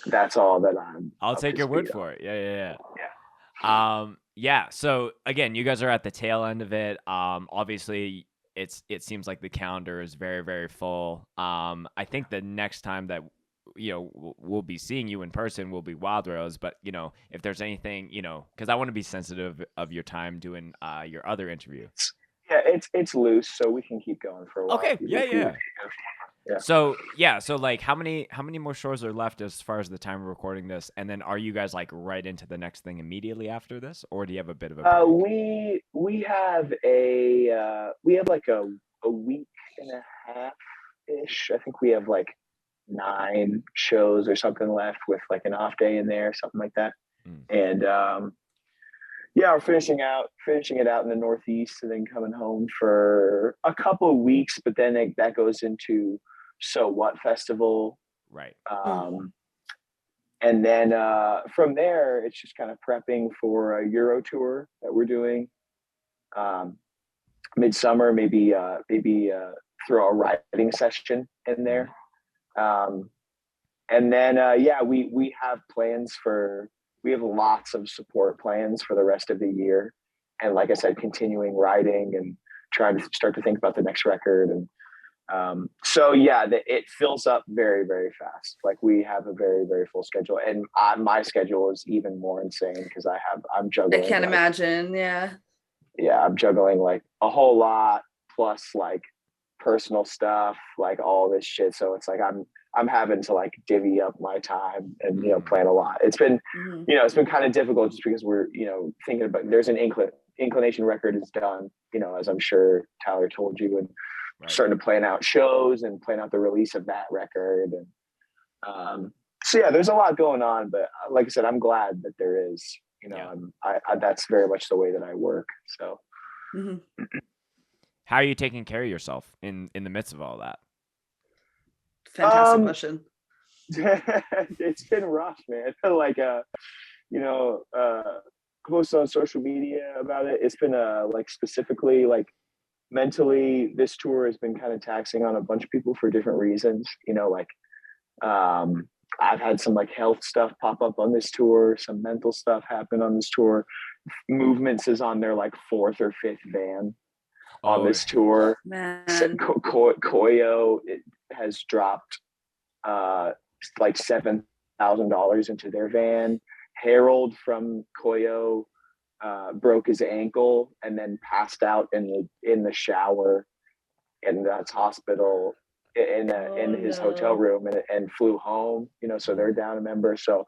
that's all that I'll take your word for it. Yeah. So again, you guys are at the tail end of it. Obviously it seems like the calendar is very, very full. I think the next time that we'll be seeing you in person will be Wild Rose, but if there's anything, because I want to be sensitive of your time doing your other interview. Yeah, it's loose, so we can keep going for a while. Okay. Yeah. So like how many more shows are left as far as the time of recording this, and then are you guys like right into the next thing immediately after this, or do you have a bit of a break? We have like a week and a half ish. I think we have like 9 shows or something left with like an off day in there, something like that. And we're finishing it out in the Northeast and then coming home for a couple of weeks, but then that goes into So What Festival. Right. And then from there, it's just kind of prepping for a Euro tour that we're doing. Midsummer, maybe throw a writing session in there. And then, we have plans we have lots of support plans for the rest of the year. And like I said, continuing writing and trying to start to think about the next record. And So yeah, it fills up very, very fast. Like we have a very, very full schedule, and my schedule is even more insane because I'm I juggling. can't like, imagine. Yeah. Yeah, I'm juggling like a whole lot plus like personal stuff, like all this shit. So it's like I'm having to like divvy up my time and plan a lot. It's been it's been kind of difficult just because we're thinking about there's an inclination record is done, as I'm sure Tyler told you, and starting to plan out shows and plan out the release of that record. And so yeah, there's a lot going on, but like I said, I'm glad that there is. I that's very much the way that I work. So how are you taking care of yourself in the midst of all that? Fantastic question. It's been rough, man. Like post on social media about it. It's been like specifically like mentally, this tour has been kind of taxing on a bunch of people for different reasons. I've had some like health stuff pop up on this tour, some mental stuff happen on this tour. Movements is on their like 4th or 5th van on this tour. Man. Koyo has dropped like $7,000 into their van. Harold from Koyo broke his ankle and then passed out in the shower in that hospital in his hotel room and flew home, so they're down a member. So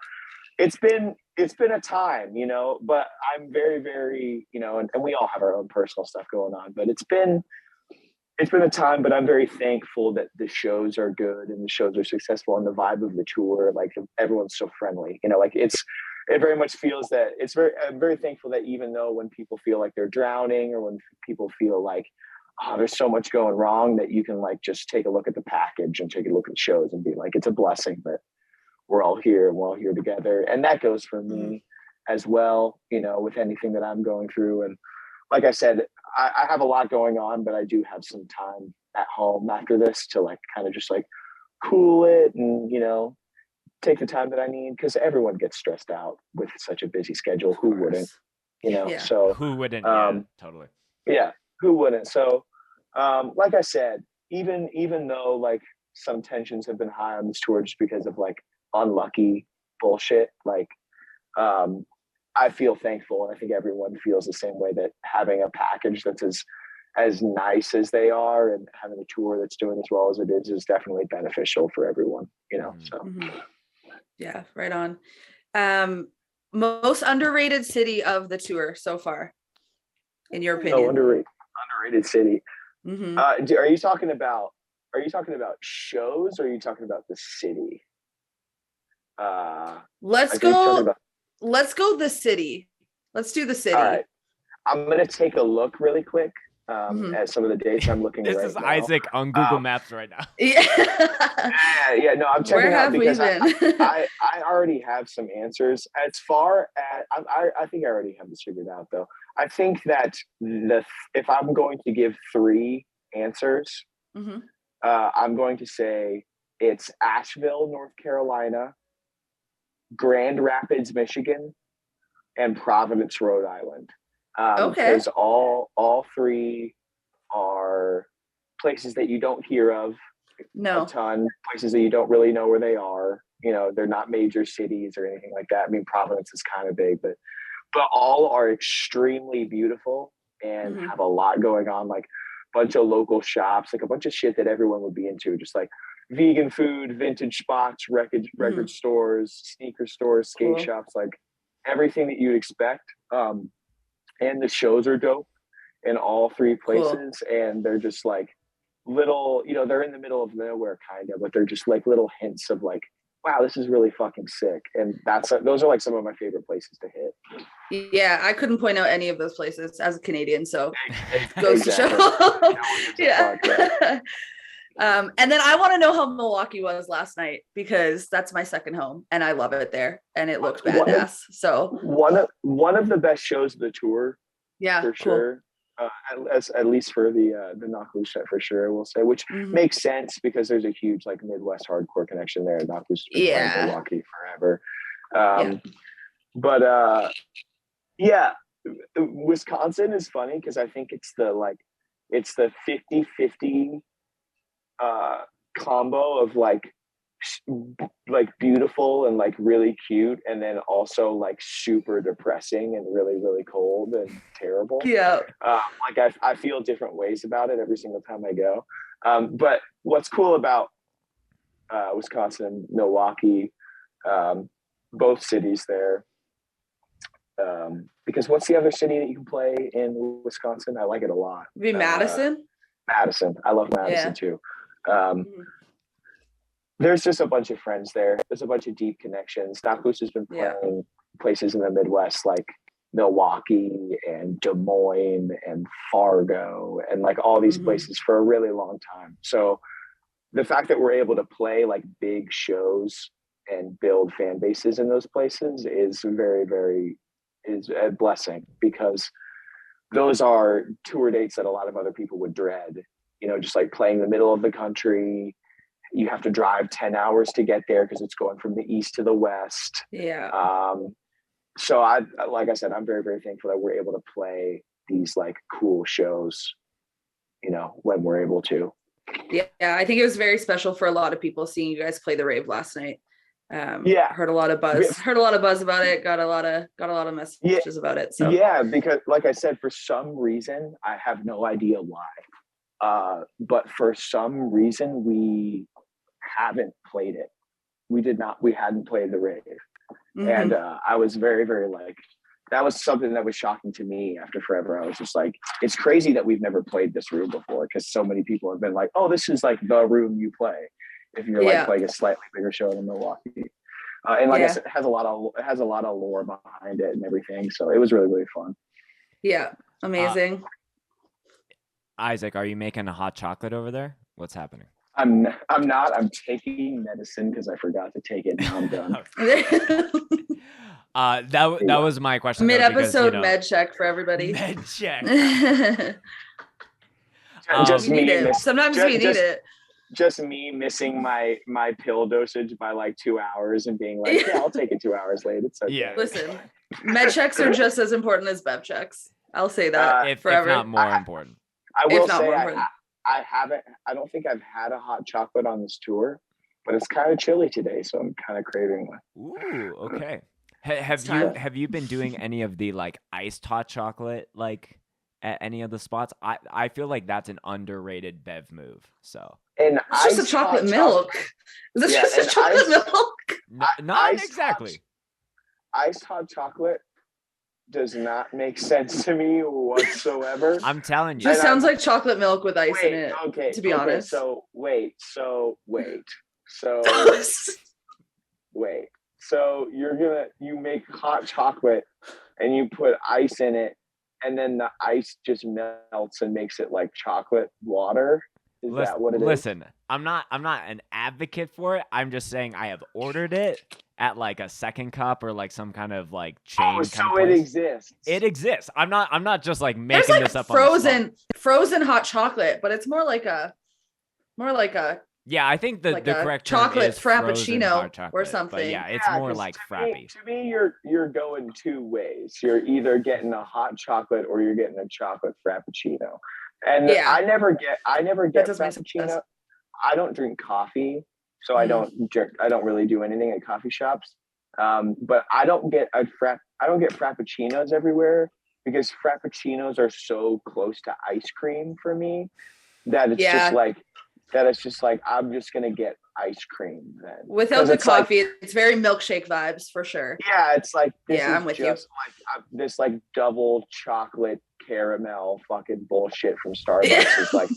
it's been a time, but I'm very, very, and we all have our own personal stuff going on, but it's been a time, but I'm very thankful that the shows are good and the shows are successful and the vibe of the tour, like everyone's so friendly, like it very much feels that I'm very thankful that even though when people feel like they're drowning or when people feel like, oh, there's so much going wrong, that you can like just take a look at the package and take a look at shows and be like, it's a blessing that we're all here and we're all here together. And that goes for me as well, with anything that I'm going through. And like I said, I have a lot going on, but I do have some time at home after this to like kind of just like cool it and, take the time that I need, because everyone gets stressed out with such a busy schedule. Who wouldn't, so who wouldn't? Totally. Yeah. Who wouldn't? So, like I said, even though like some tensions have been high on this tour just because of like unlucky bullshit, like I feel thankful, and I think everyone feels the same way, that having a package that's as nice as they are and having a tour that's doing as well as it is definitely beneficial for everyone, so. Yeah, right on. Most underrated city of the tour so far, in your opinion? Underrated city. Are you talking about shows, or are you talking about the city? Let's go the city. Let's do the city. All right. I'm gonna take a look really quick at some of the dates I'm looking this right is now. Isaac on Google Maps right now. Yeah, no, I'm checking Where out have we because been? I already have some answers. As far as I think I already have this figured out, though. I think that if I'm going to give 3 answers, I'm going to say it's Asheville, North Carolina, Grand Rapids, Michigan, and Providence, Rhode Island. Because all 3 are places that you don't hear of a ton, places that you don't really know where they are. They're not major cities or anything like that. I mean, Providence is kind of big, but all are extremely beautiful and have a lot going on, like a bunch of local shops, like a bunch of shit that everyone would be into, just like vegan food, vintage spots, record stores, sneaker stores, skate shops, like everything that you'd expect. And the shows are dope in all 3 places. And they're just like little, they're in the middle of nowhere kind of, but they're just like little hints of like, wow, this is really fucking sick. And those are like some of my favorite places to hit. Yeah, I couldn't point out any of those places as a Canadian, so goes to show. Yeah. And then I want to know how Milwaukee was last night, because that's my second home and I love it there and it looked badass. So one of the best shows of the tour, for sure. At least for the Knock Loose set, for sure, I will say, which makes sense because there's a huge like Midwest hardcore connection there. Knock Loose has been playing Milwaukee forever. But Wisconsin is funny because I think it's the 50-50 combo of like beautiful and like really cute, and then also like super depressing and really really cold and terrible. Yeah. Like I feel different ways about it every single time I go. But what's cool about Wisconsin and Milwaukee, both cities there, because what's the other city that you can play in Wisconsin? I like it a lot. Be Madison. Madison. I love Madison too. There's just a bunch of friends there. There's a bunch of deep connections. Nakus has been playing places in the Midwest like Milwaukee and Des Moines and Fargo and like all these places for a really long time. So the fact that we're able to play like big shows and build fan bases in those places is very, very is a blessing, because those are tour dates that a lot of other people would dread. You know, just like playing the middle of the country. You have to drive 10 hours to get there because it's going from the east to the west. Yeah. So like I said, I'm very, very thankful that we're able to play these like cool shows, you know, when we're able to. Yeah, I think it was very special for a lot of people seeing you guys play the rave last night. Heard a lot of buzz about it. Got a lot of messages about it. So because like I said, for some reason, I have no idea why. But for some reason we haven't played it. We hadn't played the rave. And I was very, very like, that was something that was shocking to me after forever. I was just like, it's crazy that we've never played this room before, because so many people have been like, oh, this is like the room you play if you're like playing a slightly bigger show in Milwaukee. And like I said, it has a lot of lore behind it and everything. So it was really, really fun. Yeah. Amazing. Isaac, are you making a hot chocolate over there? What's happening? I'm not. I'm taking medicine because I forgot to take it. Now I'm done. That was my question. Mid-episode med check for everybody. Med check. Just we me. need it. Sometimes we need it. Just me missing my pill dosage by like 2 hours and being like, yeah, I'll take it 2 hours late. It's okay. Yeah. Listen, med checks are just as important as bev checks. I'll say that if forever. not more important. I will say I don't think I've had a hot chocolate on this tour, but it's kind of chilly today, so I'm kind of craving one. Ooh, okay. Have you been doing any of the like iced hot chocolate like at any of the spots? I feel like that's an underrated bev move. So and it's just a chocolate milk. Is it just a chocolate milk? Not exactly. Iced hot chocolate does not make sense to me whatsoever. I'm telling you. Just sounds like chocolate milk with ice in it. Okay. To be honest. So wait. So you make hot chocolate and you put ice in it, and then the ice just melts and makes it like chocolate water. Is that what it is? Listen, I'm not an advocate for it. I'm just saying I have ordered it at like a second cup or like some kind of like chain. Oh, so kind of it place. exists. It exists. I'm not just like making There's like this up. on frozen hot chocolate, but it's more like a. Yeah, I think the correct term chocolate is frozen frappuccino hot chocolate, or but something. yeah, it's more 'cause like to frappy. To me, you're going two ways. You're either getting a hot chocolate or you're getting a chocolate frappuccino. And I never get frappuccino. I don't drink coffee, so I don't really do anything at coffee shops. But I don't get frappuccinos everywhere, because frappuccinos are so close to ice cream for me that it's just like I'm just gonna get ice cream then. Without the coffee, it's very milkshake vibes for sure. Yeah, it's like I'm with you. Like this like double chocolate caramel fucking bullshit from Starbucks is like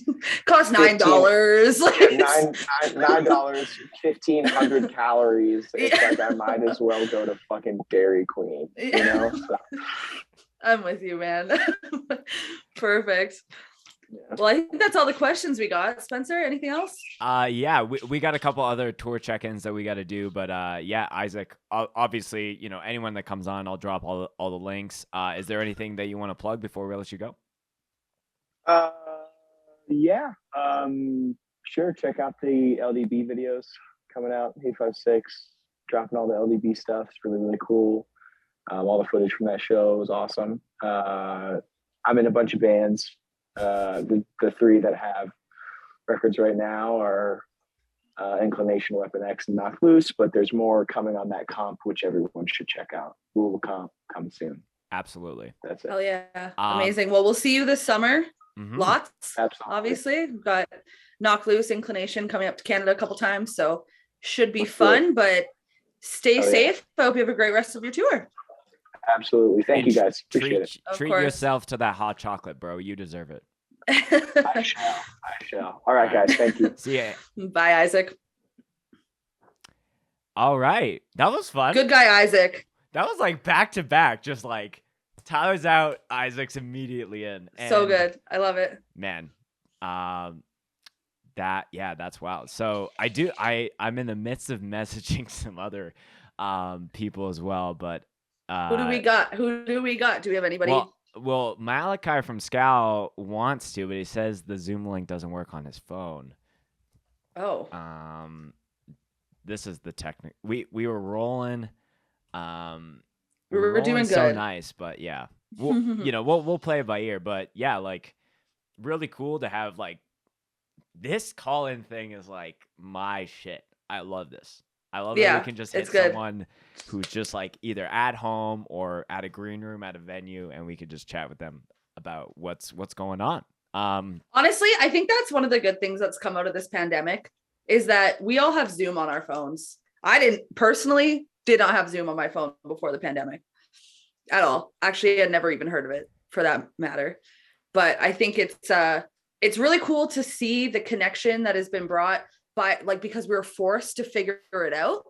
costs $9. $9, 1,500 calories. It's like I might as well go to fucking Dairy Queen, you know? So. I'm with you, man. Perfect. Yeah. Well, I think that's all the questions we got. Spencer, anything else? Yeah, we got a couple other tour check-ins that we got to do, but yeah, Isaac, obviously, you know, anyone that comes on, I'll drop all the links. Is there anything that you want to plug before we let you go? Yeah. Sure. Check out the LDB videos coming out. He56 dropping all the LDB stuff. It's really, really cool. All the footage from that show was awesome. I'm in a bunch of bands. The three that have records right now are Inclination, Weapon X, and Knock Loose, but there's more coming on that comp, which everyone should check out. Will come soon. Absolutely. That's it. Hell yeah. Amazing. Well, we'll see you this summer. Lots. Absolutely. Obviously. We've got Knock Loose, Inclination coming up to Canada a couple times. So should be Let's do fun, but stay Oh, yeah. safe. I hope you have a great rest of your tour. Absolutely. Thank And you guys. Appreciate it. Of Treat course. yourself to that hot chocolate, bro. You deserve it. I shall. All right, guys. Thank you. See ya. Bye, Isaac. All right. That was fun. Good guy, Isaac. That was like back to back, just like Tyler's out, Isaac's immediately in. So And, good. I love it. man. That's wild. So I'm in the midst of messaging some other people as well, but Who do we got? Do we have anybody? well, Malachi from Scowl wants to, but he says the Zoom link doesn't work on his phone. Oh. This is the technique. We were rolling. We were doing so good. nice, but yeah, we'll play it by ear. But yeah, like really cool to have like this call-in thing is like my shit. I love this. I love that we can just hit it's good. someone who's just like either at home or at a green room at a venue, and we could just chat with them about what's going on. Honestly, I think that's one of the good things that's come out of this pandemic is that we all have Zoom on our phones. I did not have Zoom on my phone before the pandemic at all. Actually, I'd never even heard of it for that matter. But I think it's really cool to see the connection that has been brought by, like, because we were forced to figure it out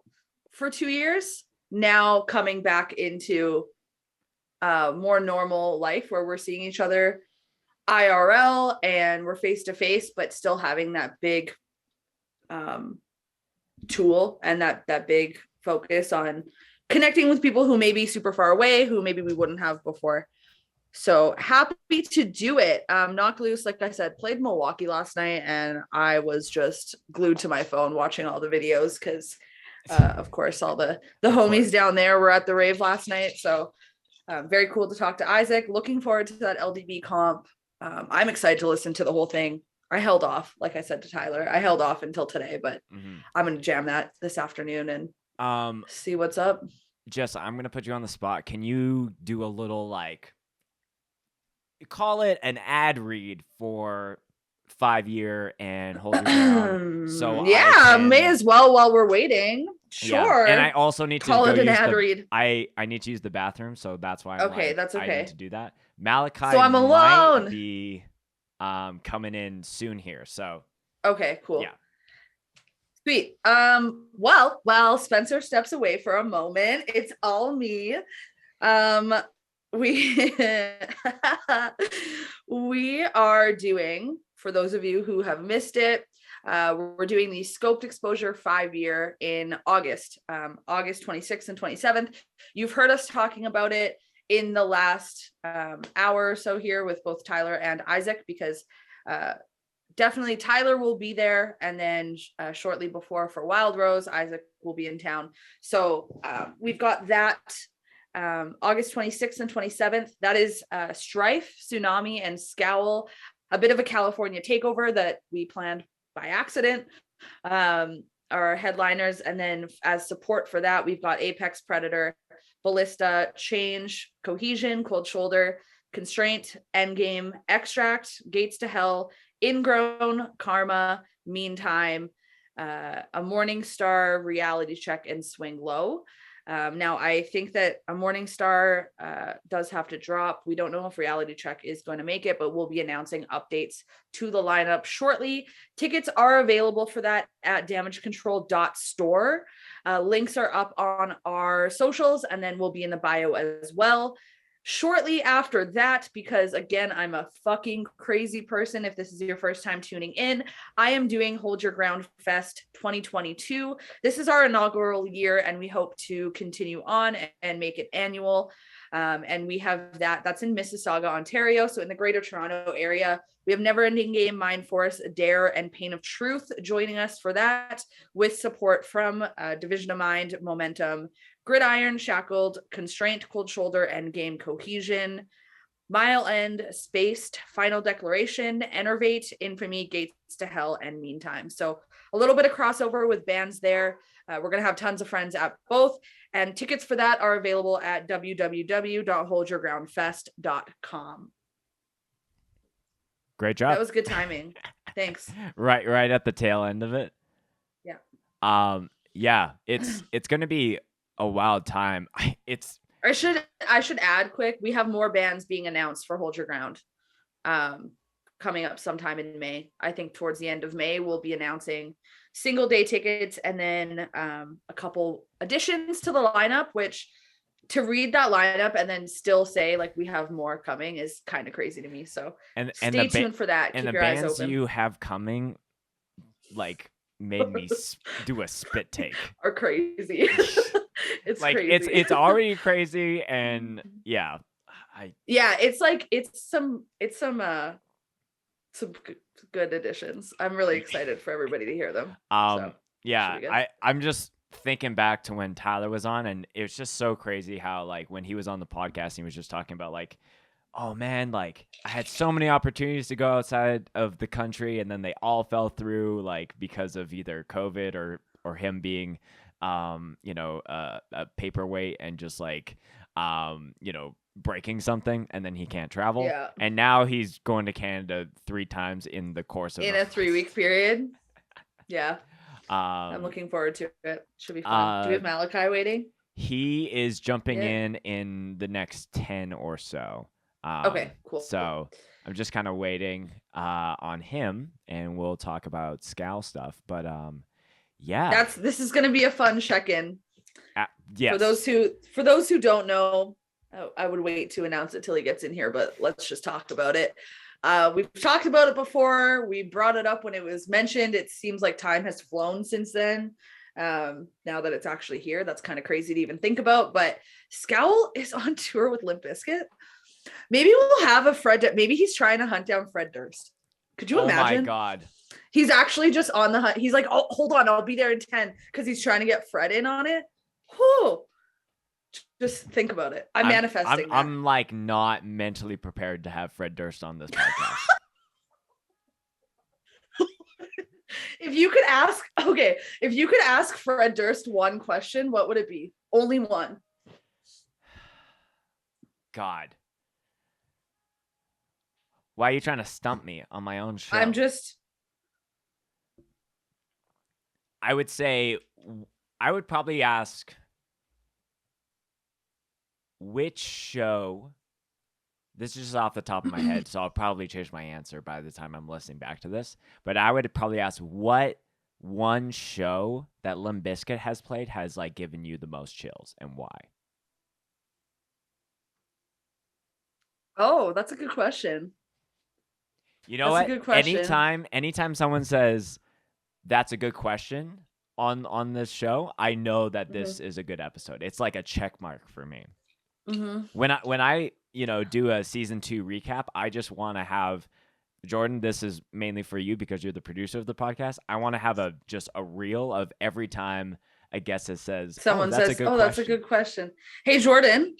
for 2 years, now coming back into more normal life where we're seeing each other IRL and we're face to face, but still having that big tool and that big focus on connecting with people who may be super far away, who maybe we wouldn't have before. So happy to do it. Knock Loose, like I said, played Milwaukee last night, and I was just glued to my phone watching all the videos because, of course, all the homies down there were at the rave last night. So very cool to talk to Isaac. Looking forward to that LDB comp. I'm excited to listen to the whole thing. I held off, like I said to Tyler, I held off until today, but I'm going to jam that this afternoon and see what's up. Jessa, I'm going to put you on the spot. Can you do a little, like, call it an ad read for 5 Year and Hold Your Ground? So yeah, may as well while we're waiting. Sure. Yeah. And I also need to call it an ad read. I need to use the bathroom, so that's why I'm okay. That's okay. I need to do that. Malachi so I'm alone. Might be coming in soon here. So okay, cool. Yeah. Sweet. Well, while Spencer steps away for a moment, it's all me. We are doing, for those of you who have missed it, we're doing the Scoped Exposure 5 Year in August, August 26th and 27th. You've heard us talking about it in the last hour or so here with both Tyler and Isaac, because definitely Tyler will be there, and then shortly before for Wild Rose, Isaac will be in town. So we've got that August 26th and 27th. That is Strife, Tsunami, and Scowl, a bit of a California takeover that we planned by accident. Our headliners, and then as support for that, we've got Apex Predator, Ballista, Change, Cohesion, Cold Shoulder, Constraint, Endgame, Extract, Gates to Hell, Ingrown, Karma, Meantime, A Morning Star, Reality Check, and Swing Low. Now, I think that A Morning Star does have to drop. We don't know if Reality Check is going to make it, but we'll be announcing updates to the lineup shortly. Tickets are available for that at damagecontrol.store. Links are up on our socials, and then we'll be in the bio as well. Shortly after that, because again, I'm a fucking crazy person. If this is your first time tuning in, I am doing Hold Your Ground Fest 2022. This is our inaugural year, and we hope to continue on and make it annual. And we have that's in Mississauga, Ontario. So in the Greater Toronto area, we have Never Ending Game, Mind Force, Dare, and Pain of Truth joining us for that, with support from Division of Mind, Momentum, Gridiron, Shackled, Constraint, Cold Shoulder, and Game Cohesion. Mile End, Spaced, Final Declaration, Enervate, Infamy, Gates to Hell, and Meantime. So a little bit of crossover with bands there. We're going to have tons of friends at both. And tickets for that are available at www.holdyourgroundfest.com. Great job. That was good timing. Thanks. Right at the tail end of it. Yeah. Yeah, it's going to be a wild time. I should add quick, we have more bands being announced for Hold Your Ground coming up sometime in May. I think towards the end of May we'll be announcing single day tickets, and then a couple additions to the lineup, which to read that lineup and then still say like we have more coming is kind of crazy to me. So stay tuned for that. And keep the your eyes bands open. you have coming like made me do a spit take. Are crazy. It's like crazy. it's already crazy, and yeah, it's some good additions. I'm really excited for everybody to hear them. I'm just thinking back to when Tyler was on, and it was just so crazy how like when he was on the podcast, he was just talking about like, oh man, like I had so many opportunities to go outside of the country, and then they all fell through like because of either COVID or him being a paperweight and just like breaking something, and then he can't travel. Yeah. And now he's going to Canada 3 times in the course of a 3-week period. Yeah. I'm looking forward to it. Should be fun. Do we have Malachi waiting? He is jumping in the next 10 or so. Okay, cool. So I'm just kind of waiting on him, and we'll talk about Scowl stuff. But yeah, this is going to be a fun check-in. Yes. For those who don't know, I would wait to announce it till he gets in here, but let's just talk about it. We've talked about it before. We brought it up when it was mentioned. It seems like time has flown since then. Now that it's actually here, that's kind of crazy to even think about. But Scowl is on tour with Limp Bizkit. Maybe we'll have maybe he's trying to hunt down Fred Durst. Could you imagine? Oh my God. He's actually just on the hunt. He's like, oh, hold on, I'll be there in 10 because he's trying to get Fred in on it. Whew. Just think about it. I'm manifesting. I'm like not mentally prepared to have Fred Durst on this podcast. If you could ask Fred Durst one question, what would it be? Only one. God. Why are you trying to stump me on my own show? I would say, I would probably ask, which show, this is just off the top of my head, so I'll probably change my answer by the time I'm listening back to this, but I would probably ask what one show that Limp Bizkit has played has like given you the most chills, and why? Oh, that's a good question. You know what? Anytime someone says that's a good question on this show, I know that this is a good episode. It's like a check mark for me. Mm-hmm. When I do a season 2 recap, I just want to have, Jordan, this is mainly for you because you're the producer of the podcast. I want to have a reel of every time a guest says someone says, that's a good question. Hey, Jordan,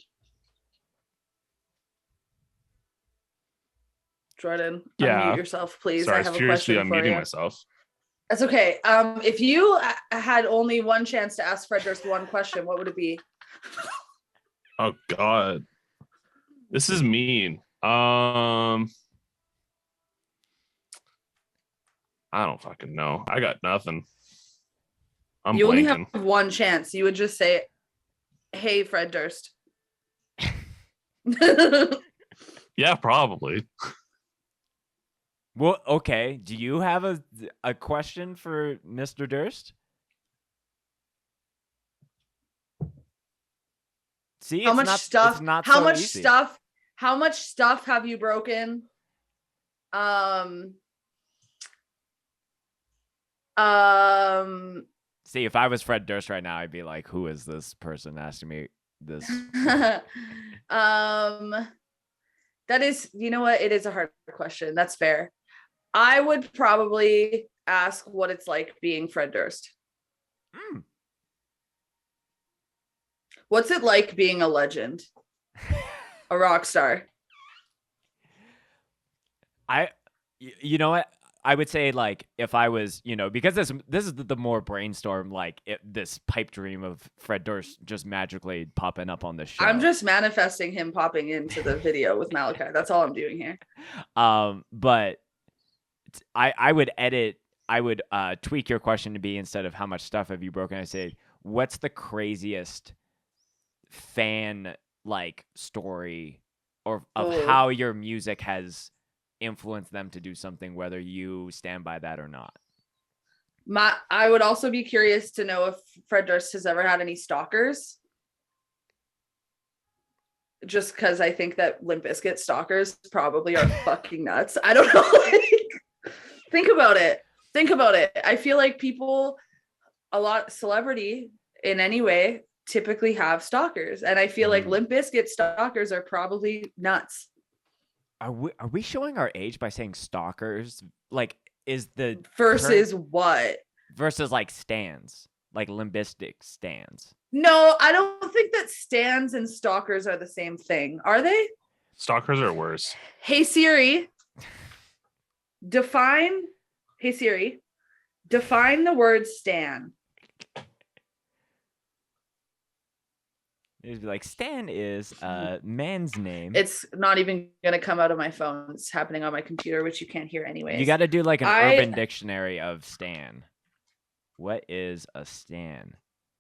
unmute yourself, please. Sorry, I have a furiously question for unmuting you. myself. That's okay. If you had only one chance to ask Fred Durst one question, what would it be? Oh God, this is mean. I don't fucking know. I got nothing. I'm you blanking. Only have one chance. You would just say, "Hey, Fred Durst." Yeah, probably. Well, okay. Do you have a question for Mr. Durst? See, how much stuff have you broken? See, if I was Fred Durst right now, I'd be like, who is this person asking me this? That is, you know what? It is a hard question. That's fair. I would probably ask what it's like being Fred Durst. What's it like being a legend? A rock star? You know what? I would say like if I was, because this is the more brainstorm, like this pipe dream of Fred Durst just magically popping up on the show. I'm just manifesting him popping into the video with Malachi. That's all I'm doing here. But I would tweak your question to be, instead of how much stuff have you broken, I say, what's the craziest fan like story of how your music has influence them to do something, whether you stand by that or not. I would also be curious to know if Fred Durst has ever had any stalkers. Just because I think that Limp Bizkit stalkers probably are fucking nuts. I don't know. Think about it. I feel like people, celebrity in any way, typically have stalkers. And I feel like Limp Bizkit stalkers are probably nuts. Are we showing our age by saying stalkers? Like, is the versus what? Versus like stans, like Limp Bizkit stans. No, I don't think that stans and stalkers are the same thing. Are they? Stalkers are worse. Hey Siri, define the word stan. It'd be like, Stan is a man's name. It's not even gonna come out of my phone. It's happening on my computer, which you can't hear anyways. You got to do like an urban dictionary of Stan. What is a Stan?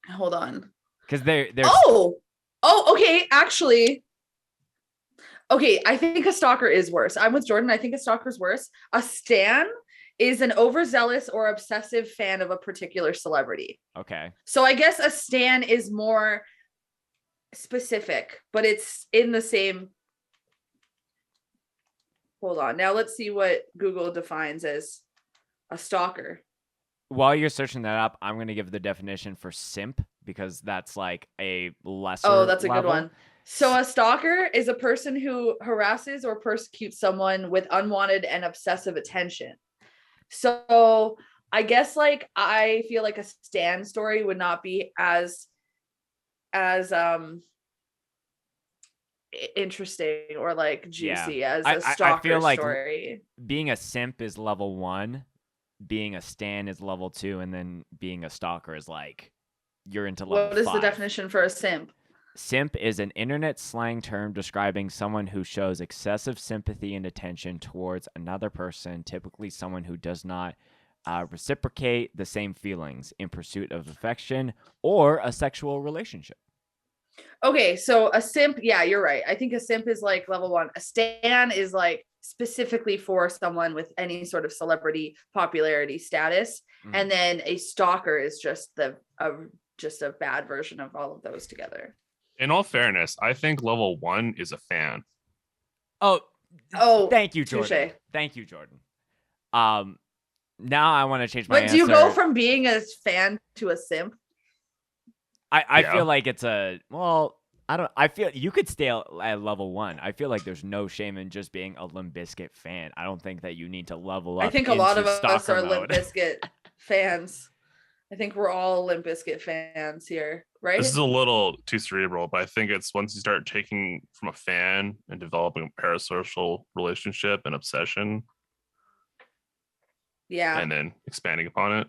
Hold on. Because there's. Oh, okay. Actually, okay. I think a stalker is worse. I'm with Jordan. I think a stalker is worse. A stan is an overzealous or obsessive fan of a particular celebrity. Okay. So I guess a stan is more specific, but it's in the same. Hold on. Now let's see what Google defines as a stalker. While you're searching that up, I'm going to give the definition for simp, because that's like a lesser. Oh, that's a level. good one. So a stalker is a person who harasses or persecutes someone with unwanted and obsessive attention. So I guess like I feel like a stan story would not be as interesting or like juicy as a stalker I feel like story. Being a simp is level 1, being a stan is level 2, and then being a stalker is like you're into level 5. What is the definition for a simp? Simp is an internet slang term describing someone who shows excessive sympathy and attention towards another person, typically someone who does not reciprocate the same feelings in pursuit of affection or a sexual relationship. Okay, so a simp, yeah, you're right. I think a simp is like level 1. A stan is like specifically for someone with any sort of celebrity popularity status, and then a stalker is just a bad version of all of those together. In all fairness, I think level 1 is a fan. Oh, thank you, Jordan. Touché. Thank you, Jordan. Now I want to change my answer. But do you go from being a fan to a simp? I feel like it's I feel you could stay at level 1. I feel like there's no shame in just being a Limp Bizkit fan. I don't think that you need to level up. I think a lot of into us are stalker Limp mode. Bizkit fans. I think we're all Limp Bizkit fans here, right? This is a little too cerebral, but I think it's once you start taking from a fan and developing a parasocial relationship and obsession. Yeah. And then expanding upon it.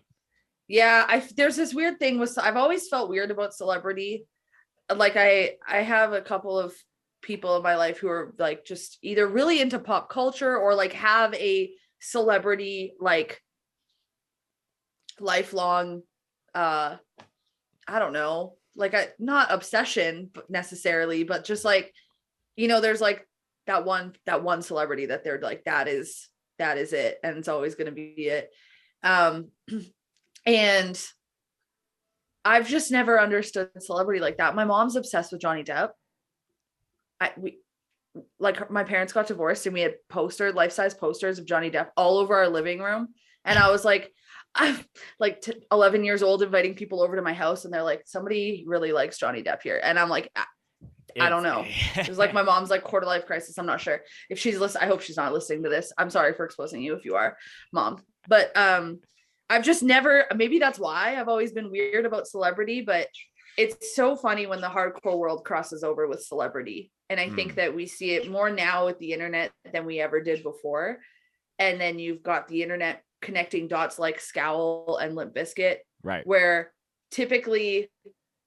Yeah, there's this weird thing with, I've always felt weird about celebrity. Like I have a couple of people in my life who are like just either really into pop culture or like have a celebrity like lifelong I don't know, like not obsession necessarily, but just like, there's like that one celebrity that they're like, that is it, and it's always going to be it. And I've just never understood celebrity like that. My mom's obsessed with Johnny Depp. My parents got divorced and we had life-size posters of Johnny Depp all over our living room. And I was like, I'm like 11 years old, inviting people over to my house, and they're like, somebody really likes Johnny Depp here. And I'm like, I don't know. It was like my mom's like quarter life crisis. I'm not sure if she's listening. I hope she's not listening to this. I'm sorry for exposing you if you are, Mom. But I've just never, maybe that's why I've always been weird about celebrity, but it's so funny when the hardcore world crosses over with celebrity. And I think that we see it more now with the internet than we ever did before. and then you've got the internet connecting dots like Scowl and Limp Bizkit, Right. where typically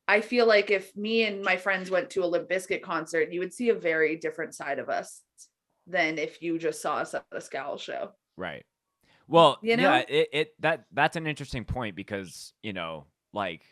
I feel like if me and my friends went to a Limp Bizkit concert, you would see a very different side of us than if you just saw us at a Scowl show. Right. Well, You know? yeah, that's an interesting point because, like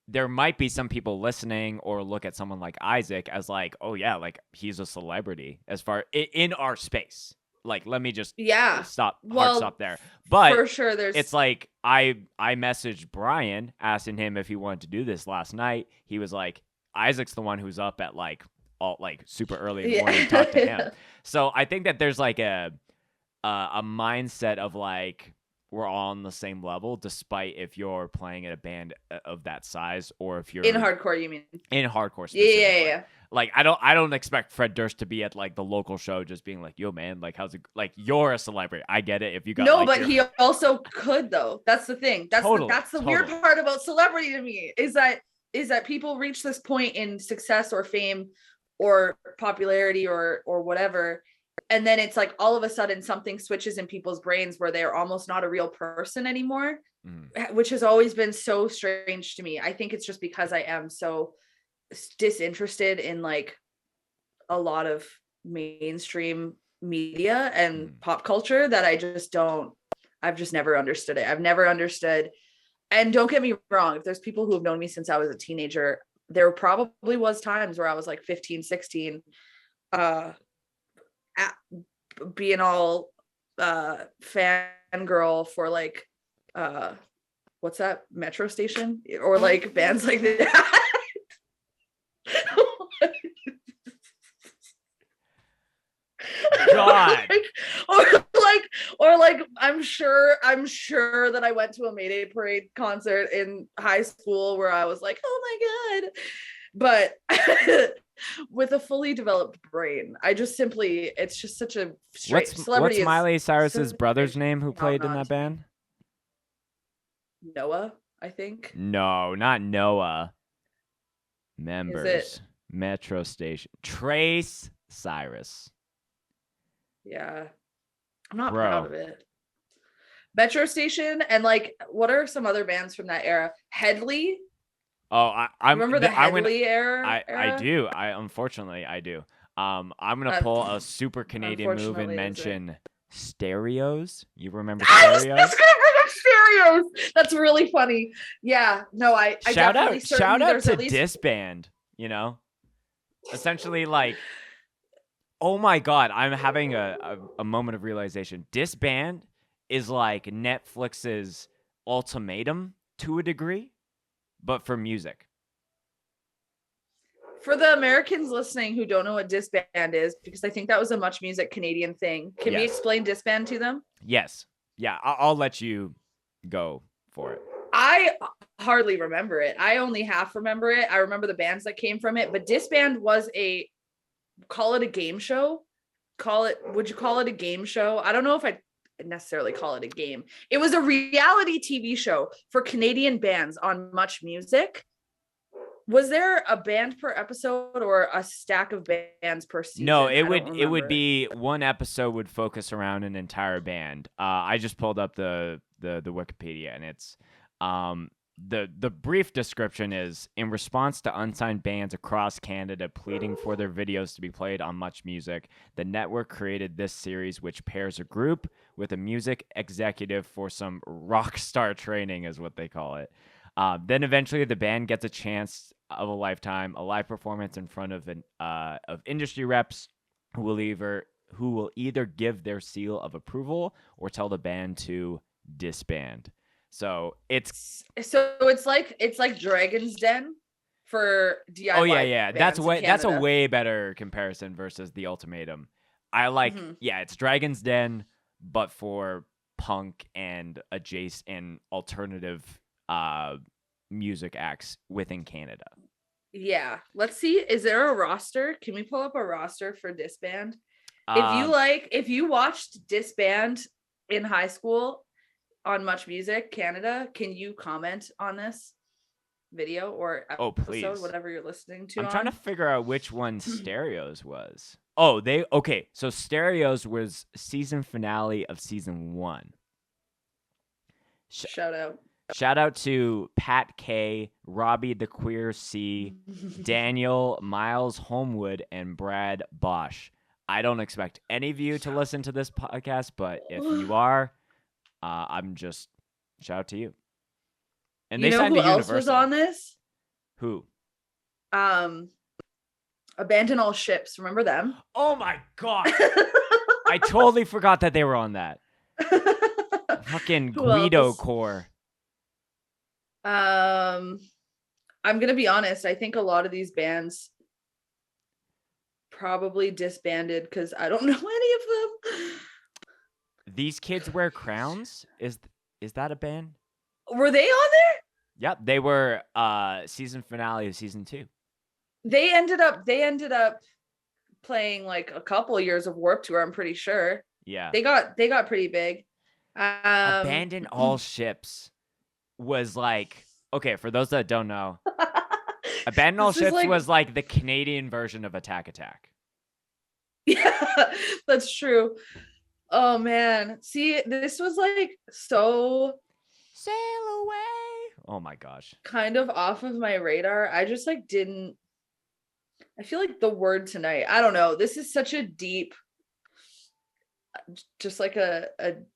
there might be some people listening or look at someone like Isaac as like, oh yeah, like he's a celebrity as far in our space. Like, let me just hard stop there. But for sure, it's like I messaged Brian asking him if he wanted to do this last night. He was like, Isaac's the one who's up at like super early in the morning to talk to him. So I think that there's like a mindset of like we're all on the same level, despite if you're playing in a band of that size or if you're in hardcore. You mean in hardcore? Specifically. Yeah. Like I don't expect Fred Durst to be at like the local show just being like, yo man, like how's it, like you're a celebrity. I get it if you got no, like, but he also could though. That's the thing. That's the weird part about celebrity to me is that people reach this point in success or fame or popularity or whatever, and then it's like all of a sudden something switches in people's brains where they're almost not a real person anymore, which has always been so strange to me. I think it's just because I am so disinterested in like a lot of mainstream media and pop culture that I've just never understood it. I've never understood. And don't get me wrong, if there's people who have known me since I was a teenager, there probably was times where I was like 15, 16, being all fangirl for like what's that, Metro Station or like bands like that. God. or like I'm sure that I went to a Mayday Parade concert in high school where I was like, oh my God. But with a fully developed brain, it's just such a straight celebrity. What's Miley Cyrus's brother's name who played in that band? Noah, I think. No, not Noah. Members. Metro Station. Trace Cyrus. Yeah. I'm not proud of it. Metro Station, and like what are some other bands from that era? Headley. Oh, I remember the Headley era. I do. Unfortunately I do. I'm gonna pull a super Canadian move and mention Stereos. You remember Stereos? I was gonna bring up Stereos. That's really funny. Yeah. No, I shout out to Disband. Essentially like. Oh my God, I'm having a moment of realization. Disband is like Netflix's Ultimatum to a degree, but for music. For the Americans listening who don't know what Disband is, because I think that was a Much Music Canadian thing. Can we explain Disband to them? Yes. Yeah, I'll let you go for it. I hardly remember it. I only half remember it. I remember the bands that came from it, but Disband was call it a game show. Would you call it a game show? I don't know if I'd necessarily call it a game. It was a reality TV show for Canadian bands on Much Music. Was there a band per episode or a stack of bands per season? No, it would be one episode would focus around an entire band. I just pulled up the Wikipedia, and it's the brief description is, in response to unsigned bands across Canada pleading for their videos to be played on Much Music, the network created this series, which pairs a group with a music executive for some rock star training, is what they call it. Then eventually the band gets a chance of a lifetime, a live performance in front of industry reps who will either give their seal of approval or tell the band to disband. So it's like Dragon's Den for DIY. Oh yeah. That's a way better comparison versus the Ultimatum. I like it's Dragon's Den, but for punk and adjacent and alternative music acts within Canada. Yeah. Let's see. Is there a roster? Can we pull up a roster for Disband? If you watched Disband in high school on Much Music Canada, can you comment on this video or episode, please, whatever you're listening to? I'm trying to figure out which one Stereos was. Oh, okay. So Stereos was season finale of season 1. Shout out. Shout out to Pat K, Robbie the Queer C, Daniel, Miles Homewood, and Brad Bosch. I don't expect any of you to listen to this podcast, but if you are, I'm just shout out to you. And You they know signed who to else Universal. was on this? Who? Abandon All Ships. Remember them? Oh my god! I totally forgot that they were on that. Fucking Who Guido else? core. I'm gonna be honest. I think a lot of these bands probably disbanded because I don't know any of them. These Kids Wear Crowns? Is that a band? Were they on there? Yep, they were season finale of season 2. They ended up playing like a couple years of Warped Tour, I'm pretty sure. Yeah. They got pretty big. Abandon All Ships was like, okay, for those that don't know, Abandon All This is Ships was like the Canadian version of Attack Attack. Yeah, that's true. Oh man. See, this was like so Sail away. Oh my gosh. kind of off of my radar. I just like didn't. I feel like the word tonight, I don't know. This is such a deep, just like a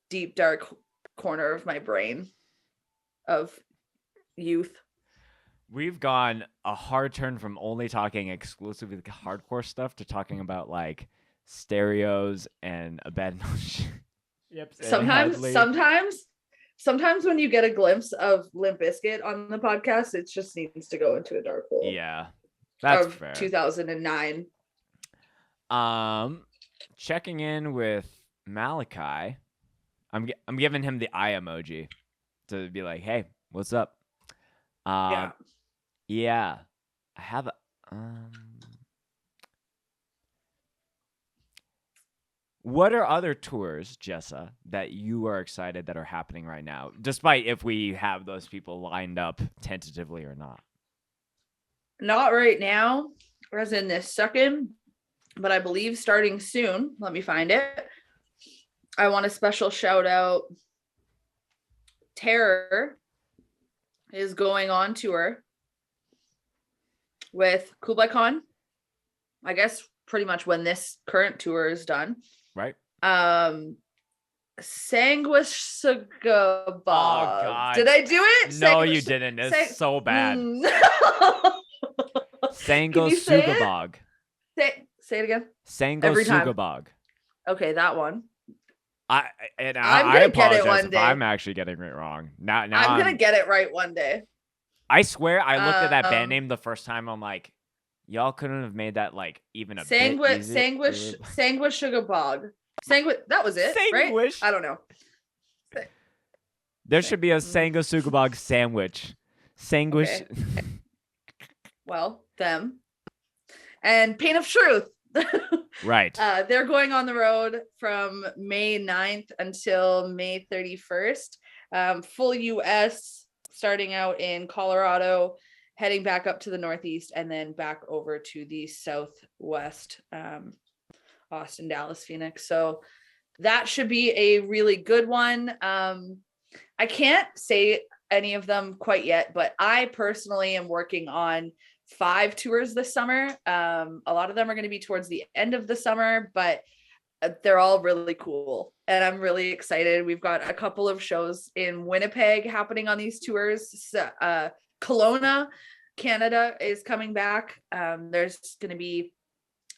deep, dark corner of my brain of youth. We've gone a hard turn from only talking exclusively hardcore stuff to talking about like Stereos and Abandon All Ships. Yep. Sometimes when you get a glimpse of Limp Bizkit on the podcast, it just needs to go into a dark hole. Yeah. That's of fair. 2009. Checking in with Malachi. I'm giving him the eye emoji to be like, hey, what's up? Yeah. I have a What are other tours, Jessa, that you are excited that are happening right now, despite if we have those people lined up tentatively or not? Not right now, as in this second, but I believe starting soon. Let me find it. I want a special shout out. Terror is going on tour with Kublai Khan. I guess pretty much when this current tour is done. Right. Sanguisugabog. Oh God! Did I do it? No, you didn't. It's so bad. Sango Can you say it? Sugabog. Say it again. Sango Every time. Sugabog. Okay, that one. I gonna get it apologize one if day. I'm actually getting it wrong. Now I'm gonna get it right one day. I swear I looked at that band name the first time. I'm like, y'all couldn't have made that like even a bit easier. Sanguisugabog. That was it, right? Sanguish. I don't know. There should be a Sango Sugabog sandwich. Sanguish. Okay. Well, them. And Pain of Truth. Right. They're going on the road from May 9th until May 31st. Full US, starting out in Colorado, heading back up to the Northeast, and then back over to the Southwest, Austin, Dallas, Phoenix. So that should be a really good one. I can't say any of them quite yet, but I personally am working on 5 tours this summer. A lot of them are going to be towards the end of the summer, but they're all really cool. And I'm really excited. We've got a couple of shows in Winnipeg happening on these tours. Kelowna, Canada is coming back. There's going to be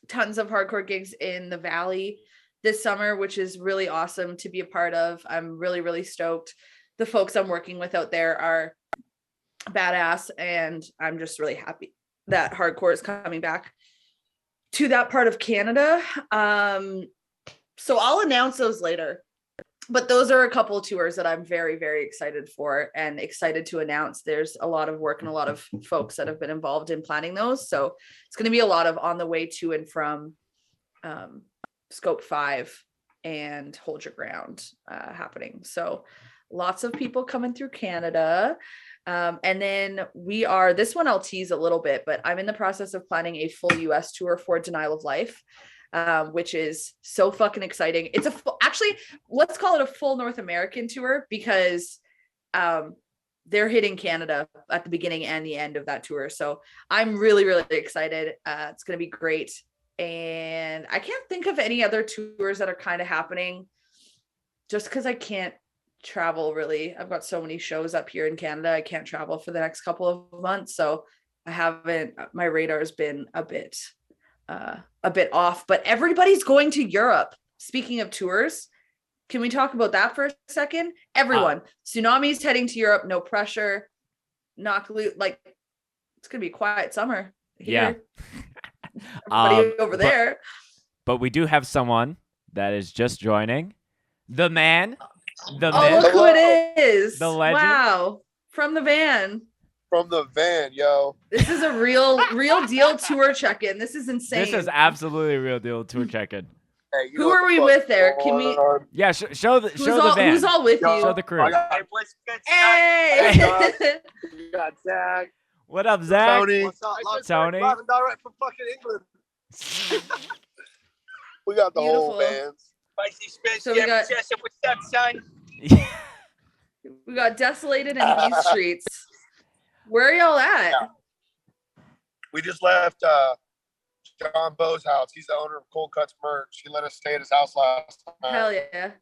tons of hardcore gigs in the Valley this summer, which is really awesome to be a part of. I'm really, really stoked. The folks I'm working with out there are badass, and I'm just really happy that hardcore is coming back to that part of Canada. So I'll announce those later, but those are a couple of tours that I'm very, very excited for and excited to announce. There's a lot of work and a lot of folks that have been involved in planning those. So it's going to be a lot of on the way to and from Scope 5 and Hold Your Ground happening. So lots of people coming through Canada. And then this one I'll tease a little bit, but I'm in the process of planning a full US tour for Denial of Life. which is so fucking exciting. It's actually, let's call it a full North American tour because they're hitting Canada at the beginning and the end of that tour. So I'm really, really excited. It's going to be great. And I can't think of any other tours that are kind of happening just because I can't travel really. I've got so many shows up here in Canada. I can't travel for the next couple of months. So my radar's been a bit off, but everybody's going to Europe. Speaking of tours, can we talk about that for a second? Everyone, Tsunami's heading to Europe. No pressure. Like it's gonna be a quiet summer here. Yeah. Everybody over there. But we do have someone that is just joining. The man, the Oh, myth, look who it is! the legend. Wow, from the van. From the van, yo. This is a real deal tour check-in. This is insane. This is absolutely a real deal tour check-in. Hey, you Who know what are we the with fuck's there? Can going we? on? Yeah, show the van. Who's all with Yo, you? Show the crew. I got, Hey! we got Zach, What up, Zach? Tony. What's up? Tony. Live and direct from fucking England. We got the whole Beautiful. band. Spicy Spence. So we got- Jessa, what's up, son? We got Desolated in these streets. Where are y'all at? Yeah. We just left John Bo's house. He's the owner of Cold Cuts Merch. He let us stay at his house last time. Hell yeah.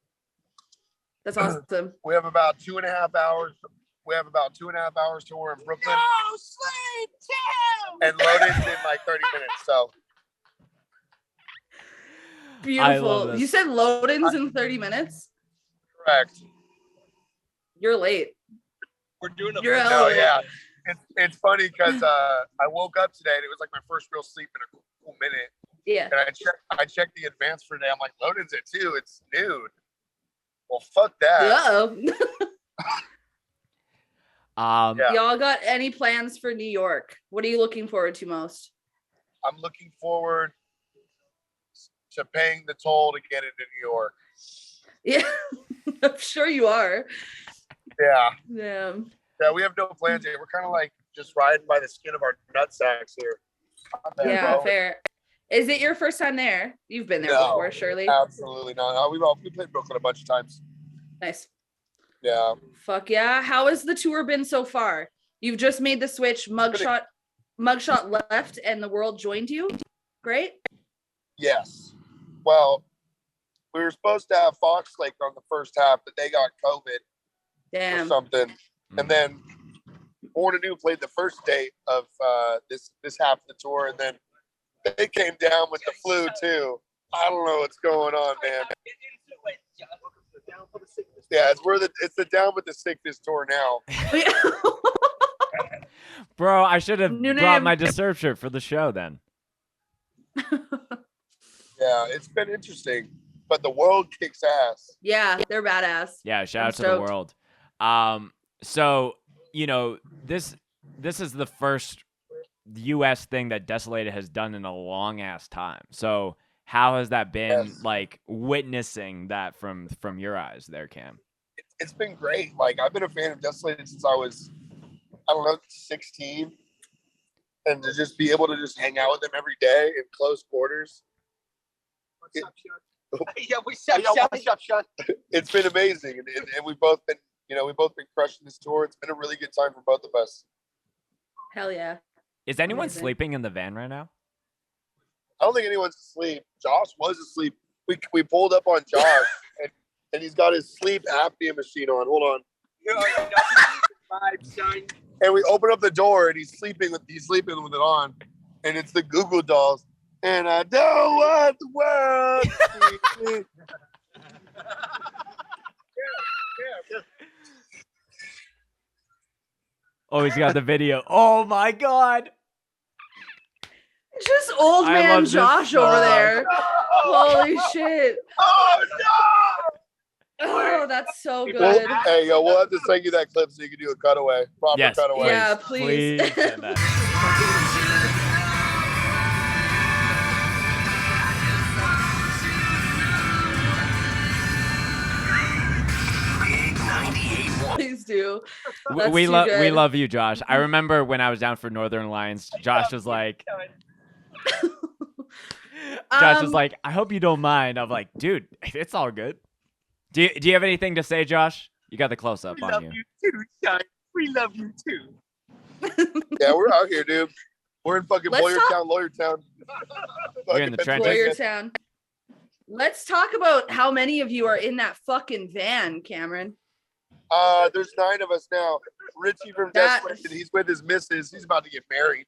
That's awesome. We have about 2.5 hours. We have about 2.5 hours tour in Brooklyn. No sleep till. And Loden's in like 30 minutes. So Beautiful. this. You said load-ins in 30 minutes? correct. You're late. We're doing a You're No, hella late. yeah. It's funny because I woke up today and it was like my first real sleep in a cool minute. Yeah. And I checked the advance for today. I'm like, Loden's at 2. It's noon. Well, fuck that. Uh-oh. Yeah. Y'all got any plans for New York? What are you looking forward to most? I'm looking forward to paying the toll to get into New York. Yeah. I'm sure you are. Yeah. Yeah. Yeah, we have no plans yet. We're kind of like just riding by the skin of our nutsacks here. Not bad, Yeah, bro. fair. Is it your first time there? You've been there No, before, surely. Absolutely not. No, we played Brooklyn a bunch of times. Nice. Yeah. Fuck yeah. How has the tour been so far? You've just made the switch. Mugshot left and the world joined you. Great. Yes. Well, we were supposed to have Fox Lake on the first half, but they got COVID or Damn. something. And then Born Anew played the first day of this half of the tour, and then they came down with the flu too. I don't know what's going on, man. Yeah, it's the Down with the Sickness tour now. Bro, I should have New brought name. my Disturb shirt for the show then. Yeah, it's been interesting, but the world kicks ass. Yeah, they're badass. Yeah, shout I'm out to the stoked. world. So, you know, this is the first US thing that Desolated has done in a long ass time. So how has that been, Yes. like, witnessing that from your eyes there, Cam? It's been great. Like, I've been a fan of Desolated since I was, 16. And to just be able to just hang out with them every day in close quarters. What's up, Sean? Yeah, what's up, Sean? It's been amazing. And we've both been, crushing this tour. It's been a really good time for both of us. Hell yeah. Is anyone Amazing. sleeping in the van right now? I don't think anyone's asleep. Josh was asleep. We pulled up on Josh and he's got his sleep apnea machine on. Hold on. Vibe, son. And we open up the door and he's sleeping with it on. And it's the Google Dolls. And I don't want the world to see me. Oh, he's got the video. Oh my God. Just old I man love this Josh so over much. there. Holy shit. Oh no! Oh, that's so good. Well, hey, yo, we'll have to send you that clip so you can do a cutaway. Proper Yes, cutaway. Yeah, please. send that. Please do. We That's too love good. you, Josh. I remember when I was down for Northern Lions, Josh was like, Josh was like, I hope you don't mind. I'm like, dude, it's all good. Do you have anything to say, Josh? You got the close up on you. Too, Shine. We love you too. Yeah, we're out here, dude. We're in fucking Lawyer Town. You're in the trenches. Lawyer Town. Let's talk about how many of you are in that fucking van, Cameron. There's 9 of us now. Richie from Desperation, he's with his missus. He's about to get married.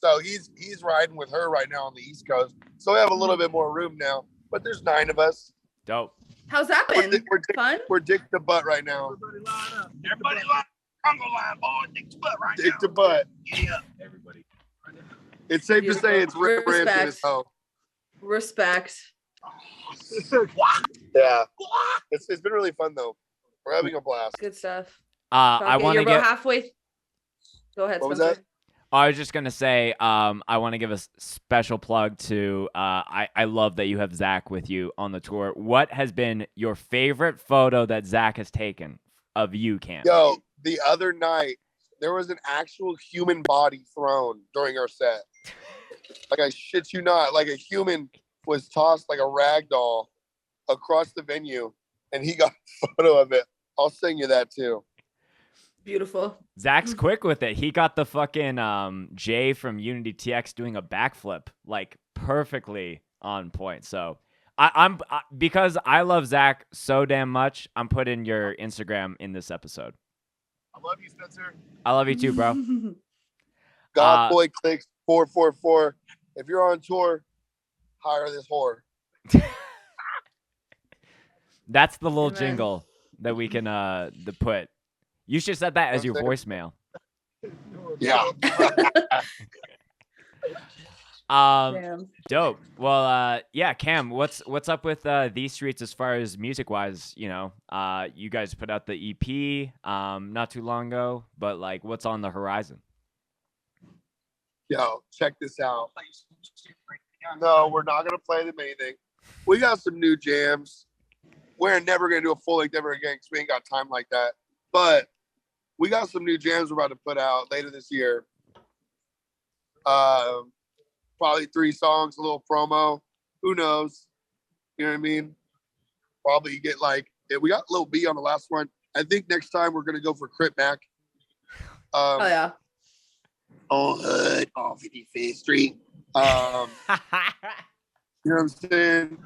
So he's riding with her right now on the East Coast. So we have a little bit more room now. But there's 9 of us. Dope. How's that been? Fun? We're dick to butt right now. Everybody line. Congo line, boy. Dick to butt right now. Dick to butt. Yeah. Everybody. It's safe to say it's rampant as hell. Respect. Yeah. It's been really fun though. We're having a blast. Good stuff. I want to get halfway. Go ahead. What was Spencer. that? I was just gonna say, I want to give a special plug to. I love that you have Zach with you on the tour. What has been your favorite photo that Zach has taken of you, Cam? Yo, the other night there was an actual human body thrown during our set. Like I shit you not, like a human was tossed like a rag doll across the venue, and he got a photo of it. I'll send you that too. Beautiful. Zach's quick with it. He got the fucking Jay from Unity TX doing a backflip, like perfectly on point. So because I love Zach so damn much, I'm putting your Instagram in this episode. I love you, Spencer. I love you too, bro. God boy clicks 444. If you're on tour, hire this whore. That's the little jingle that we can put. You should set that as your voicemail. Yeah. Dope. Well, yeah, Cam, what's up with these streets as far as music wise? You know, you guys put out the EP not too long ago, but like, what's on the horizon? Yo, check this out. No, we're not gonna play them anything. We got some new jams. We're never gonna do a full length ever again because we ain't got time like that. But we got some new jams we're about to put out later this year. Probably 3 songs, a little promo. Who knows? You know what I mean? Probably get like, we got Lil B on the last one. I think next time we're gonna go for Crit Mac. Oh yeah. On Hood, on 55th Street. You know what I'm saying?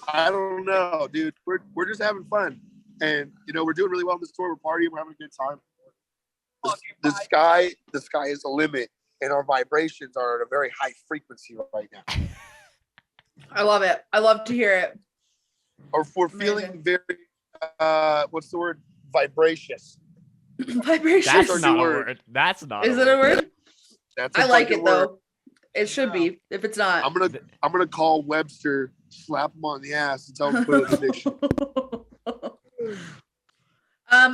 I don't know, dude. We're just having fun. And you know, we're doing really well on this tour. We're partying, we're having a good time. The sky is the limit, and our vibrations are at a very high frequency right now. I love it. I love to hear it. Or we're feeling very what's the word? Vibracious. Vibracious. That's not a word. That's not. Is it a word? That's I like it word. though. It should be. If it's not, I'm gonna call Webster, slap him on the ass, and tell him to put it in the dictionary.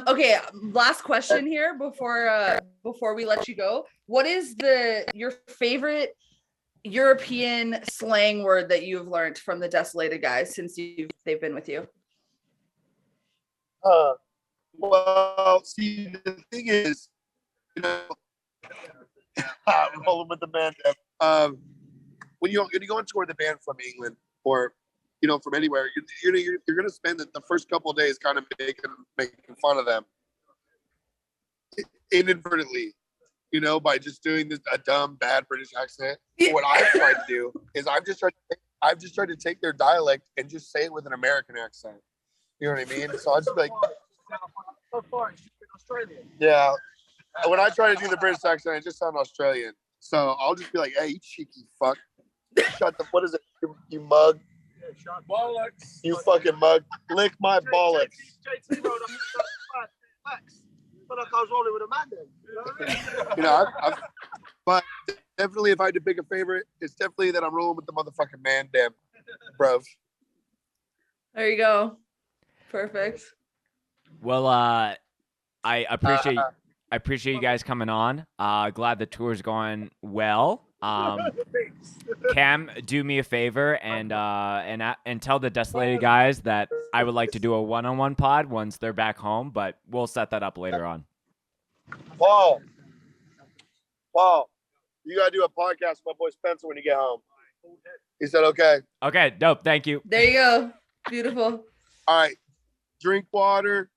Okay, last question here before we let you go. What is your favorite European slang word that you've learned from the Desolated guys since they've been with you? Well, see, the thing is, you know, rolling with the band. When you go on tour with a band from England or you know from anywhere, you're going to spend the first couple of days kind of making fun of them inadvertently, you know, by just doing a dumb bad British accent. What I've tried to do is I've just tried to take their dialect and just say it with an American accent. You know what I mean? So I just be like, yeah. When I try to do the British accent, I just sound Australian. So I'll just be like, hey, you cheeky fuck. Shut the, what is it? You mug. Bollocks. You fucking mug. Lick my bollocks. You know, but definitely if I had to pick a favorite, it's definitely that I'm rolling with the motherfucking man damn, bro. There you go. Perfect. Well, I appreciate you guys coming on. Glad the tour's going well. Cam, do me a favor and tell the Desolated guys that I would like to do a one-on-one pod once they're back home, but we'll set that up later on. Paul, you gotta do a podcast with my boy Spencer when you get home. He said, okay. Okay, dope. Thank you. There you go. Beautiful. All right. Drink water.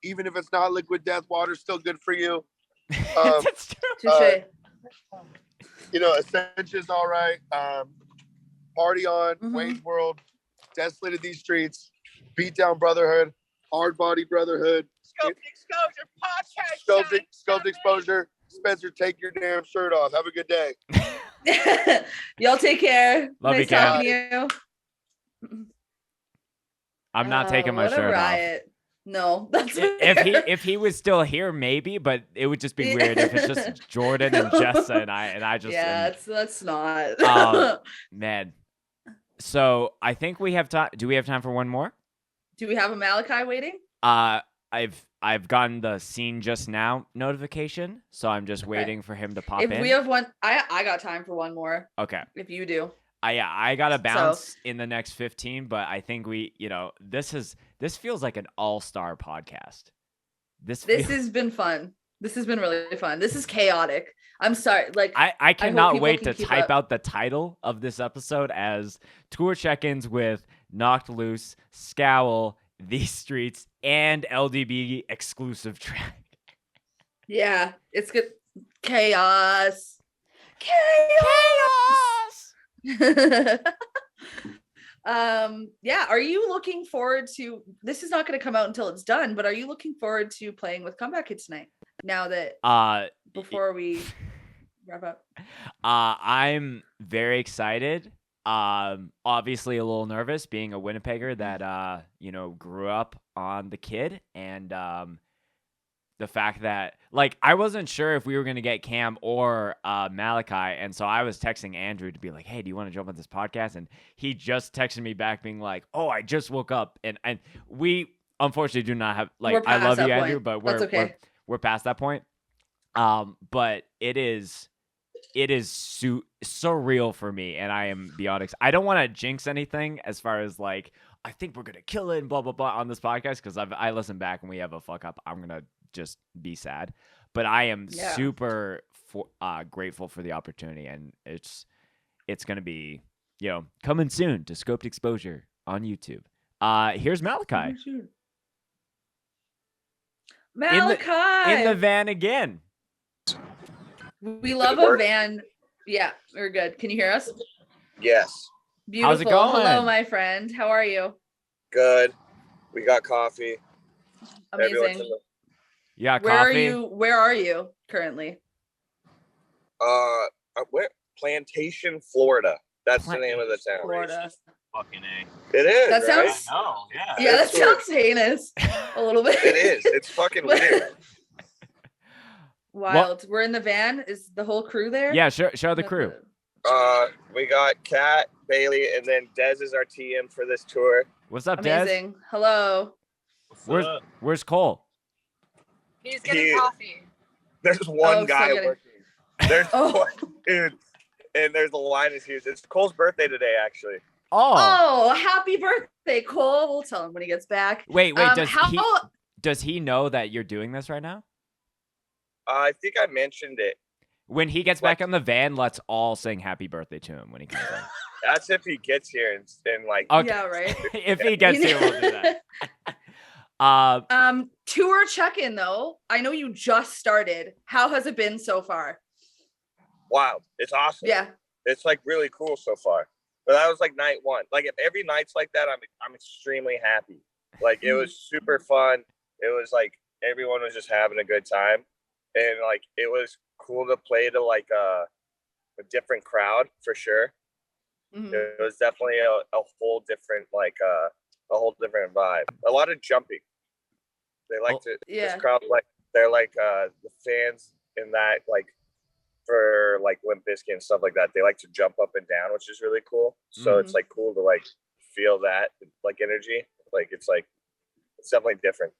Even if it's not liquid death, water's still good for you. That's true. Touche. Essentia's all right. Party on, Mhm. Wayne's World, Desolated These Streets, Beat Down Brotherhood, Hard Body Brotherhood, Scoped Exposure podcast. Scoped Exposure. Spencer, take your damn shirt off. Have a good day. Y'all take care. Love you, nice Cam. talking to you. I'm not taking my What a shirt off. riot. No, that's If he was still here, maybe, but it would just be weird if it's just Jordan and Jessa and I just that's not. Man. So I think we have time. Do we have time for one more? Do we have a Malachi waiting? I've gotten the scene just now notification, so I'm just waiting for him to pop in. If we have one, I got time for one more. Okay. If you do. I gotta bounce in the next 15, but I think this feels like an all-star podcast. This has been fun. This has been really fun. This is chaotic. I'm sorry. Like I cannot wait to keep type up. out the title of this episode as Tour Check-ins with Knocked Loose, Scowl, These Streets, and LDB exclusive track. Yeah, it's good. Chaos. Yeah, are you looking forward to this? Is not going to come out until it's done, but are you looking forward to playing with Comeback Kid tonight? Now that before we wrap up. I'm very excited. Obviously a little nervous being a Winnipegger that grew up on the Kid, and the fact that I wasn't sure if we were going to get Cam or Malachi, and so I was texting Andrew to be like, hey, do you want to jump on this podcast? And he just texted me back being like, oh, I just woke up, and we unfortunately do not have I love you, Andrew, but we're past that point. But it is surreal for me, and I am beyond I don't want to jinx anything as far as I think we're gonna kill it and blah blah blah on this podcast, because I listen back and we have a fuck up, I'm gonna just be sad. But I am super grateful for the opportunity, and it's gonna be coming soon to Scoped Exposure on YouTube. Here's Malachi. Malachi in the van again. We love a van. Yeah, we're good. Can you hear us? Yes. Beautiful. How's it going? Hello, my friend. How are you? Good. We got coffee. Amazing. Yeah, coffee. coffee. Where are you currently? Where? Plantation, Florida. That's the name of the town. Florida. Fucking A. It is. That right? sounds. Oh, yeah. Yeah, that sounds heinous. A little bit. It is. It's fucking weird. Wild. We're in the van. Is the whole crew there? Yeah, show the crew. We got Kat, Bailey, and then Dez is our TM for this tour. What's up, Dez? Amazing. Hello. Where's Cole? He's getting coffee. There's one guy working. There's Oh. one dude, and there's a line is huge. It's Cole's birthday today, actually. Oh, happy birthday, Cole. We'll tell him when he gets back. Wait, does he know that you're doing this right now? I think I mentioned it. When he gets back on the van, let's all sing happy birthday to him when he comes in. That's if he gets here and Okay. Yeah, right. If he gets here, we'll do that. Tour check-in though. I know you just started. How has it been so far? Wow, it's awesome. Yeah. It's really cool so far. But that was night one. If every night's like that, I'm extremely happy. It was super fun. It was everyone was just having a good time. And it was cool to play to a different crowd for sure. Mm-hmm. It was definitely a whole different a whole different vibe. A lot of jumping. They like to this crowd they're the fans in that for Limp Bizkit and stuff like that. They like to jump up and down, which is really cool. So it's cool to feel that energy. It's definitely different.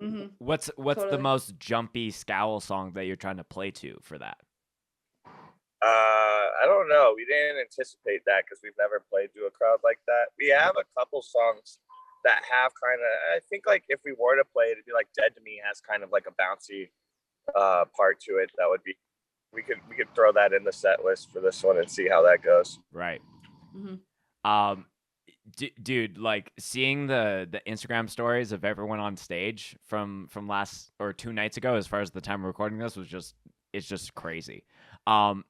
Mm-hmm. What's the most jumpy Scowl song that you're trying to play to for that? I don't know. We didn't anticipate that because we've never played to a crowd like that. We have a couple songs that have kind of, I think if we were to play it, it'd be Dead to Me has kind of a bouncy part to it that would be we could throw that in the set list for this one and see how that goes. Right. Mhm. Dude, like seeing the Instagram stories of everyone on stage from last or 2 nights ago, as far as the time of recording this, it's just crazy. How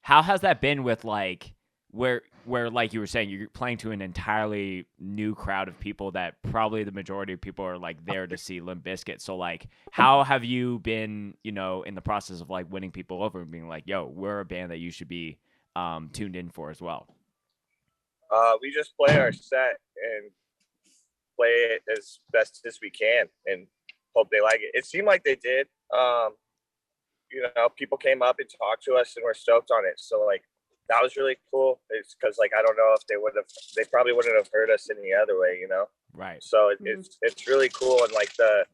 has that been with like where like you were saying, you're playing to an entirely new crowd of people that probably the majority of people are like there to see Limp Bizkit. So like, how have you been, in the process of like winning people over and being like, yo, we're a band that you should be tuned in for as well? We just play our set and play it as best as we can and hope they like it. It seemed like they did. People came up and talked to us and were stoked on it. So like, that was really cool. It's because like, I don't know if they probably wouldn't have heard us any other way, Right. So it's really cool. And like the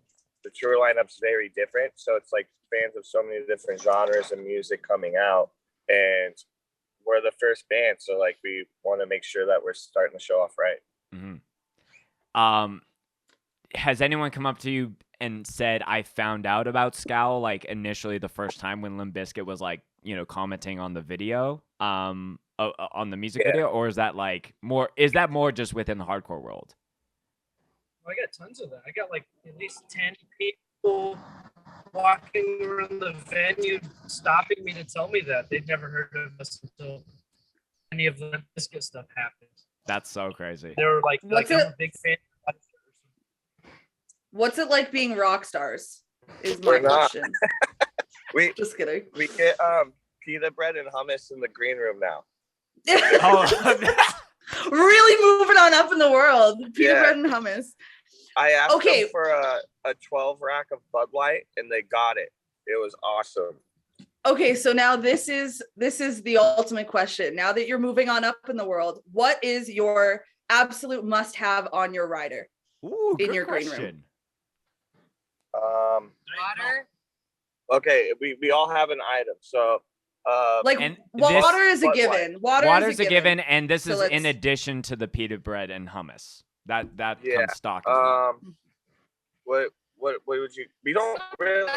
tour lineup's very different. So it's like fans of so many different genres and music coming out, and we're the first band. So like, we want to make sure that we're starting the show off right. Mm-hmm. Has anyone come up to you and said, I found out about Scowl, like initially the first time when Limp Bizkit was like, commenting on the video, on the music video, or is that more just within the hardcore world? I got tons of that. I got like at least 10 people walking around the venue stopping me to tell me that they'd never heard of us until any of the Limp Bizkit stuff happened. That's so crazy. They were like I'm a big fan. What's it like being rock stars? Is my question. Just kidding. We get pita bread and hummus in the green room now. Really moving on up in the world. Pita bread and hummus. I asked them for a 12 rack of Bud Light and they got it. It was awesome. Okay, so now this is the ultimate question. Now that you're moving on up in the world, what is your absolute must-have on your rider? In your question. green room? Water. Okay, we all have an item. So water is a given. Water's a given, and this is in addition to the pita bread and hummus. That comes stock as well. What would you? We don't really.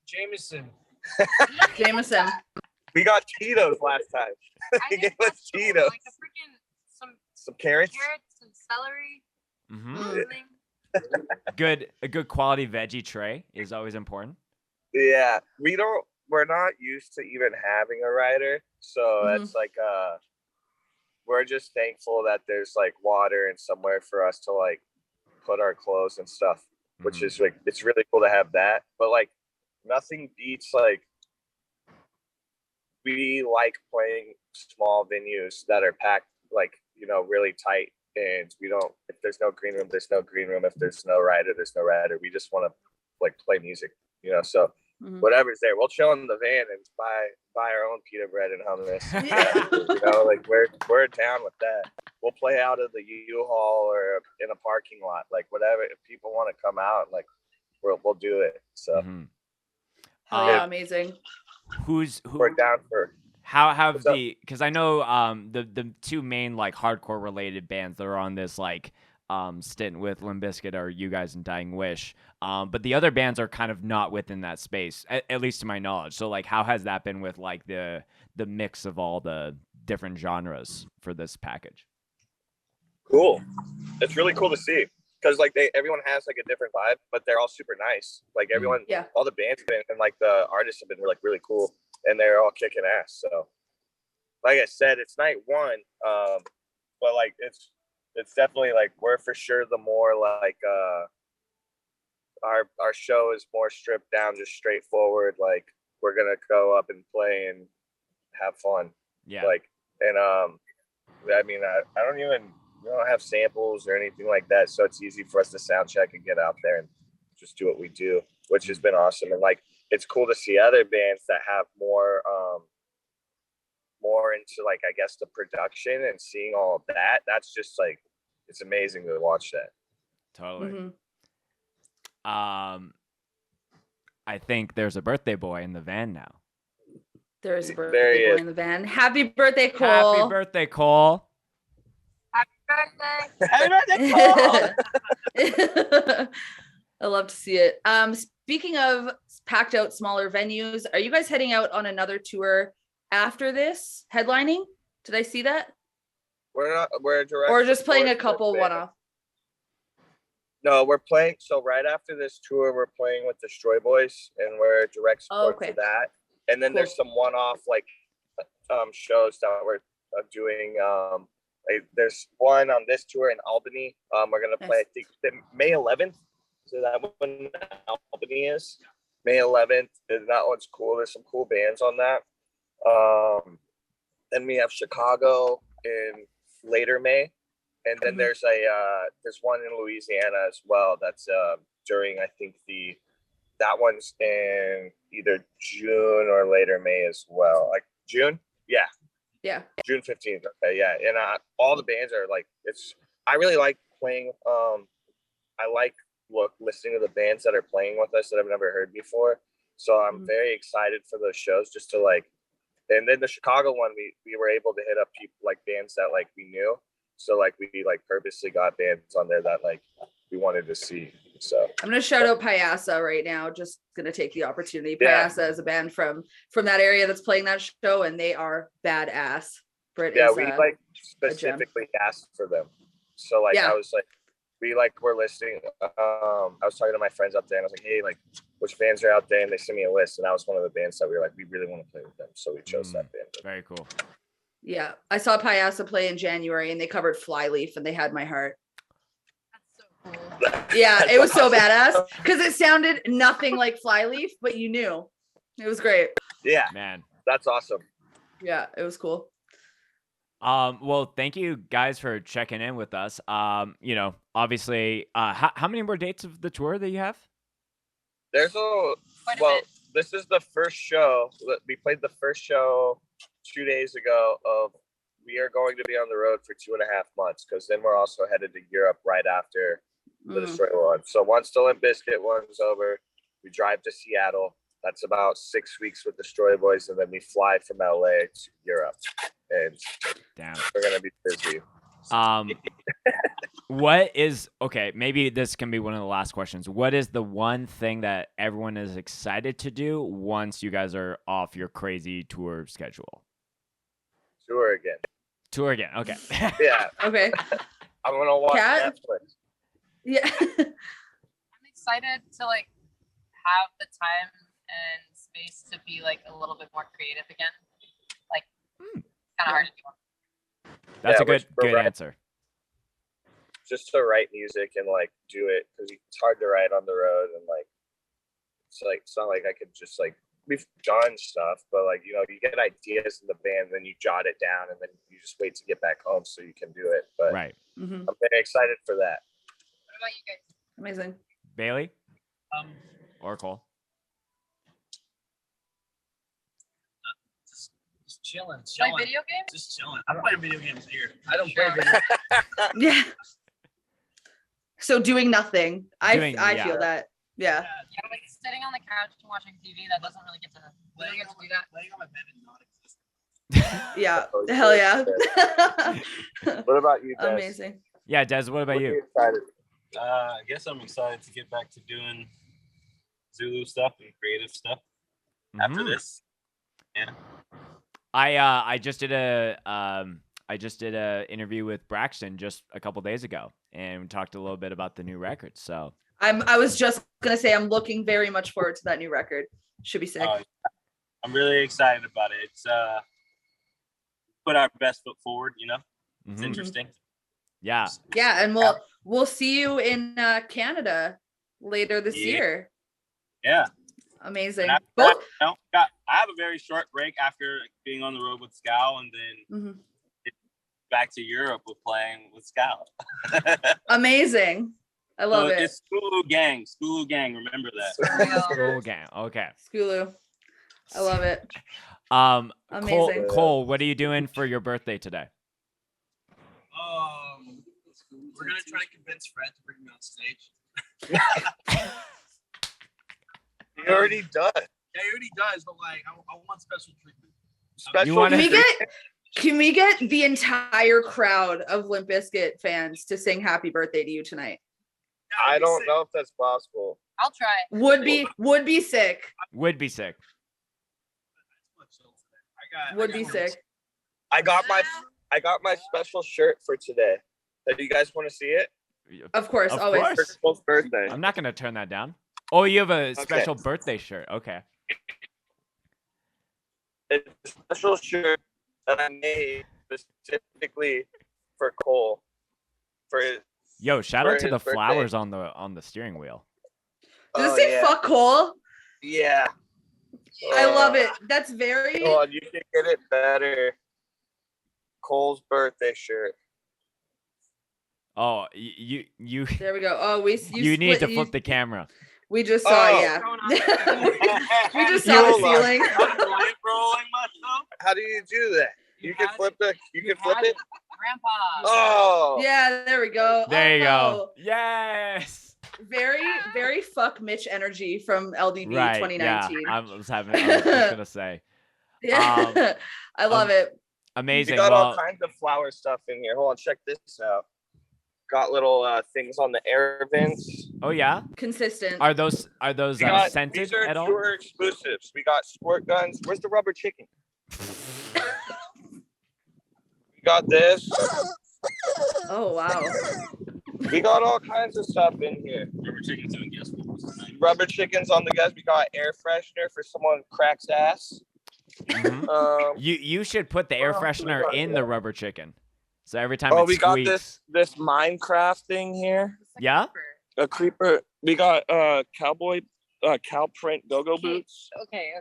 Jameson. Jameson. We got Cheetos last time. They gave us Cheetos. Like some carrots. Some celery. A good quality veggie tray is always important. Yeah, we're not used to even having a rider, so it's like we're just thankful that there's like water and somewhere for us to like put our clothes and stuff, which is like, it's really cool to have that. But like, nothing beats like, we like playing small venues that are packed like, really tight, and if there's no green room, there's no green room. If there's no rider, there's no rider. We just want to like play music, so whatever's there, we'll chill in the van and buy our own pita bread and hummus. Like we're down with that. We'll play out of the U-Haul or in a parking lot, like whatever. If people want to come out, like we'll do it. So amazing. We're down for. How have because I know the two main like hardcore related bands that are on this like stint with Limp Bizkit are you guys and Dying Wish, but the other bands are kind of not within that space, at least to my knowledge. So like, how has that been with like the mix of all the different genres for this package? Cool. It's really cool to see, because like everyone has like a different vibe, but they're all super nice. Like everyone, all the bands and like the artists have been like really cool, and they're all kicking ass. So like I said, it's night one, but like it's definitely like, we're for sure the more like our show is more stripped down, just straightforward. Like we're gonna go up and play and have fun. Yeah. Like, and I mean, we don't have samples or anything like that, so it's easy for us to sound check and get out there and just do what we do, which has been awesome. And like, it's cool to see other bands that have more into like, I guess, the production and seeing all of that. That's just like, it's amazing to watch that. Totally. I think there's a birthday boy in the van now. There is a birthday boy in the van. Happy birthday, Cole. Happy birthday, Cole. Happy birthday. Happy birthday, Cole. I love to see it. speaking of packed out smaller venues, are you guys heading out on another tour after this headlining? Did I see that? We're direct Or just playing a support couple with one-off? No, we're playing. So right after this tour, we're playing with Destroy Boys, and we're direct support okay. for that. And then Cool. there's some one-off like shows that we're doing. Like, there's one on this tour in Albany. We're gonna play. I think May 11th. So that one Albany is May 11th. And that one's cool. There's some cool bands on that. Then we have Chicago in later May. And then there's one in Louisiana as well. That's during, I think that one's in either June or later May as well. Like June, yeah, June 15th. Okay, yeah, and all the bands are like, I really like playing. I like listening to the bands that are playing with us that I've never heard before. So I'm very excited for those shows, just to like. And then the Chicago one, we were able to hit up people like bands that like we knew. So like we like purposely got bands on there that like we wanted to see. So I'm gonna shout out Payasa right now. Just gonna take the opportunity. Yeah. Payasa is a band from that area that's playing that show, and they are badass. Britt yeah, is, we like specifically asked for them. So like I was like, we're listening. I was talking to my friends up there, and I was like, hey, like, which bands are out there? And they sent me a list, and that was one of the bands that we were like, we really want to play with them. So we chose that band. Very cool. Yeah, I saw Payasa play in January, and they covered Flyleaf, and they had my heart. That's so cool. Yeah, it was so badass because it sounded nothing like Flyleaf, but you knew. It was great. Yeah, man, that's awesome. Yeah, it was cool. Well, thank you guys for checking in with us. You know, obviously, how many more dates of the tour that you have? There's this is the first show. We played the first show 2 days ago we are going to be on the road for 2.5 months, because then we're also headed to Europe right after the Destroy one. So once the Limp Bizkit one's over, we drive to Seattle. That's about 6 weeks with Destroy Boys, and then we fly from LA to Europe. And we're gonna be busy. Okay, maybe this can be one of the last questions. What is the one thing that everyone is excited to do once you guys are off your crazy tour schedule? Tour again. Okay. Yeah. Okay. I'm gonna watch Netflix. Yeah. I'm excited to like have the time and space to be like a little bit more creative again. Like kind of hard to do. That's a good answer. Just to write music and like do it, because it's hard to write on the road, and like it's not like I could just like, we've done stuff, but like, you know, you get ideas in the band, then you jot it down, and then you just wait to get back home so you can do it. But right. I'm very excited for that. What about you guys? Amazing. Bailey? Or Cole? Just chilling. Play video games? Just chilling. I'm playing video games here. I don't play video games. Yeah. So doing nothing. I feel that. Yeah. Yeah, like sitting on the couch and watching TV, that doesn't really get to do that. Laying on my bed is not existent. Yeah. Hell yeah. What about you, Des? Amazing. Yeah, Des, what about you? Excited? I guess I'm excited to get back to doing Zulu stuff and creative stuff after this. Yeah. I just did a interview with Braxton just a couple days ago, and we talked a little bit about the new record. So I was just gonna say I'm looking very much forward to that new record. Should be sick. I'm really excited about it. It's put our best foot forward, you know. It's interesting. Yeah. Yeah, and we'll see you in Canada later this year. Yeah. Amazing. I have a very short break after being on the road with Scowl, and then back to Europe with playing with Scowl. Amazing. I love it. It's Skulu Gang. Remember that. Skulu Gang. Okay. Skulu. I love it. Amazing. Cole, what are you doing for your birthday today? We're gonna try to convince Fred to bring me on stage. He already does. Yeah, he already does, but like, I want special treatment. Can we get the entire crowd of Limp Bizkit fans to sing "Happy Birthday" to you tonight? I don't know if that's possible. I'll try. Would be sick. Would be sick. Would be sick. I got my special shirt for today. Do you guys want to see it? Of course, Of always. course. For Cole's birthday. I'm not gonna turn that down. Oh, you have a special birthday shirt. Okay. It's a special shirt that I made specifically for Cole. Yo, shout out to his the birthday. flowers on the steering wheel. Does it say fuck Cole? Yeah. I love it. That's very. Hold on, you can get it better. Cole's birthday shirt. Oh, you. There we go. Oh, You need to flip the camera. We just saw, yeah. We just saw the ceiling. How do you do that? You can flip it. Grandpa. Oh. Yeah, there we go. There you Oh, go. Yes. Very fuck Mitch energy from LDB Right. 2019. Yeah. I was just gonna say. Yeah. I love it. Amazing. We got Well, all kinds of flower stuff in here. Hold on, check this out. Got little things on the air vents. oh yeah. Consistent. Are those We got, scented these are at all? pure exclusives. We got squirt guns. Where's the rubber chicken? We got this. Oh wow. We got all kinds of stuff in here. Rubber chickens on the guys. We got air freshener for someone who cracks ass. Mhm. You should put the air freshener in the rubber chicken. So every time Oh, it we got squeaks. this Minecraft thing here. Yeah. A creeper. We got cowboy cow print go-go boots. Okay.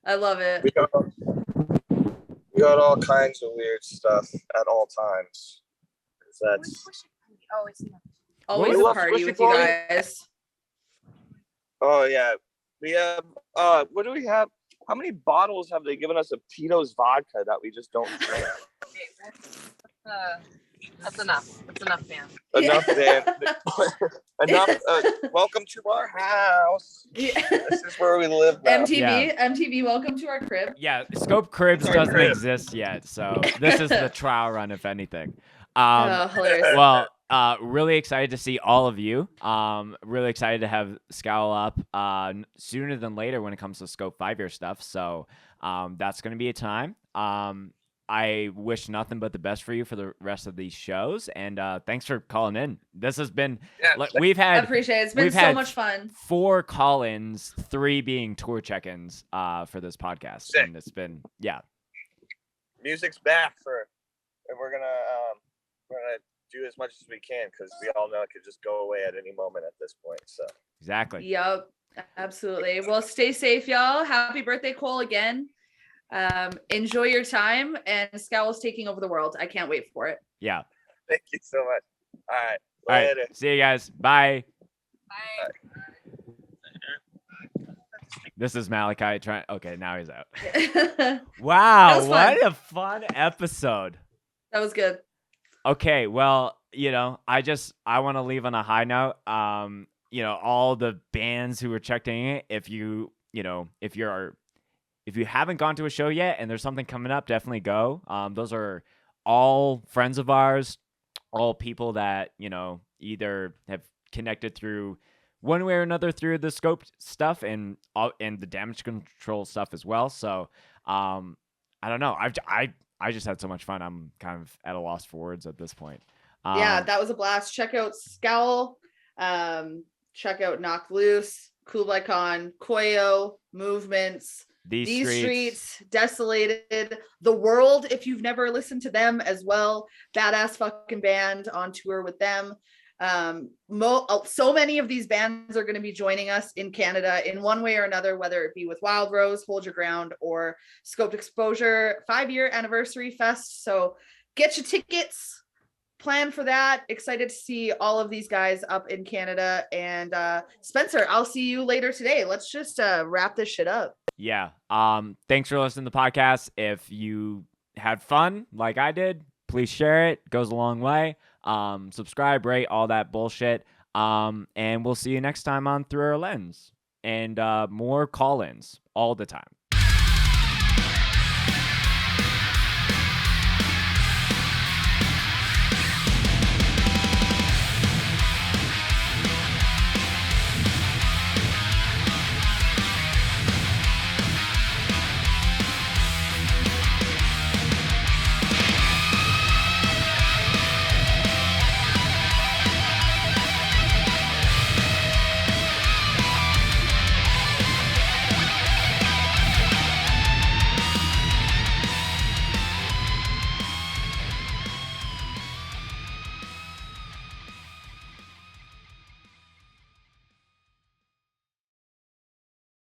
I love it. We got all kinds of weird stuff at all times. That's Always We a love party Squishy with you Boy. guys. oh yeah. We have what do we have? How many bottles have they given us of Tito's vodka that we just don't drink? That's enough. That's enough, man. Enough, man. Enough. Welcome to our house. Yeah. This is where we live now. MTV, welcome to our crib. Yeah, Scope Cribs doesn't exist yet, so this is the trial run, if anything. Hilarious. Well, really excited to see all of you. Really excited to have Scowl up sooner than later when it comes to Scope 5-year stuff. So that's going to be a time. I wish nothing but the best for you for the rest of these shows, and thanks for calling in. This has been we've I had appreciate it. It's been so much fun. 4 call-ins, 3 being tour check-ins for this podcast, Sick. and it's been Music's back and we're gonna do as much as we can because we all know it could just go away at any moment at this point. So exactly. Yep, absolutely. Well, stay safe, y'all. Happy birthday, Cole, again. Enjoy your time, and Scowl's taking over the world. I can't wait for it. Yeah. thank you so much. All right. All right. Later. See you guys. Bye. Bye. This is Malachi trying. Okay, now he's out. That Wow, was fun. what a fun episode. was good. Okay, well, I want to leave on a high note. All the bands who were checking it, if you haven't gone to a show yet and there's something coming up, definitely go. Those are all friends of ours, all people that, either have connected through one way or another through the scope stuff and the damage control stuff as well. So, I don't know. I just had so much fun. I'm kind of at a loss for words at this point. Yeah, that was a blast. Check out Scowl. Check out Knock Loose, Kublai Khan, Koyo, Movements, These Streets, Desolated, The World, if you've never listened to them as well. Badass fucking band on tour with them. So many of these bands are going to be joining us in Canada in one way or another, whether it be with Wild Rose, Hold Your Ground, or Scoped Exposure 5-year anniversary fest. So get your tickets, plan for that. Excited to see all of these guys up in Canada. And Spencer, I'll see you later today. Let's just wrap this shit up. Yeah. Thanks for listening to the podcast. If you had fun like I did, please share it. Goes a long way. Subscribe, rate, all that bullshit. And we'll see you next time on Through Our Lens. And more call-ins all the time.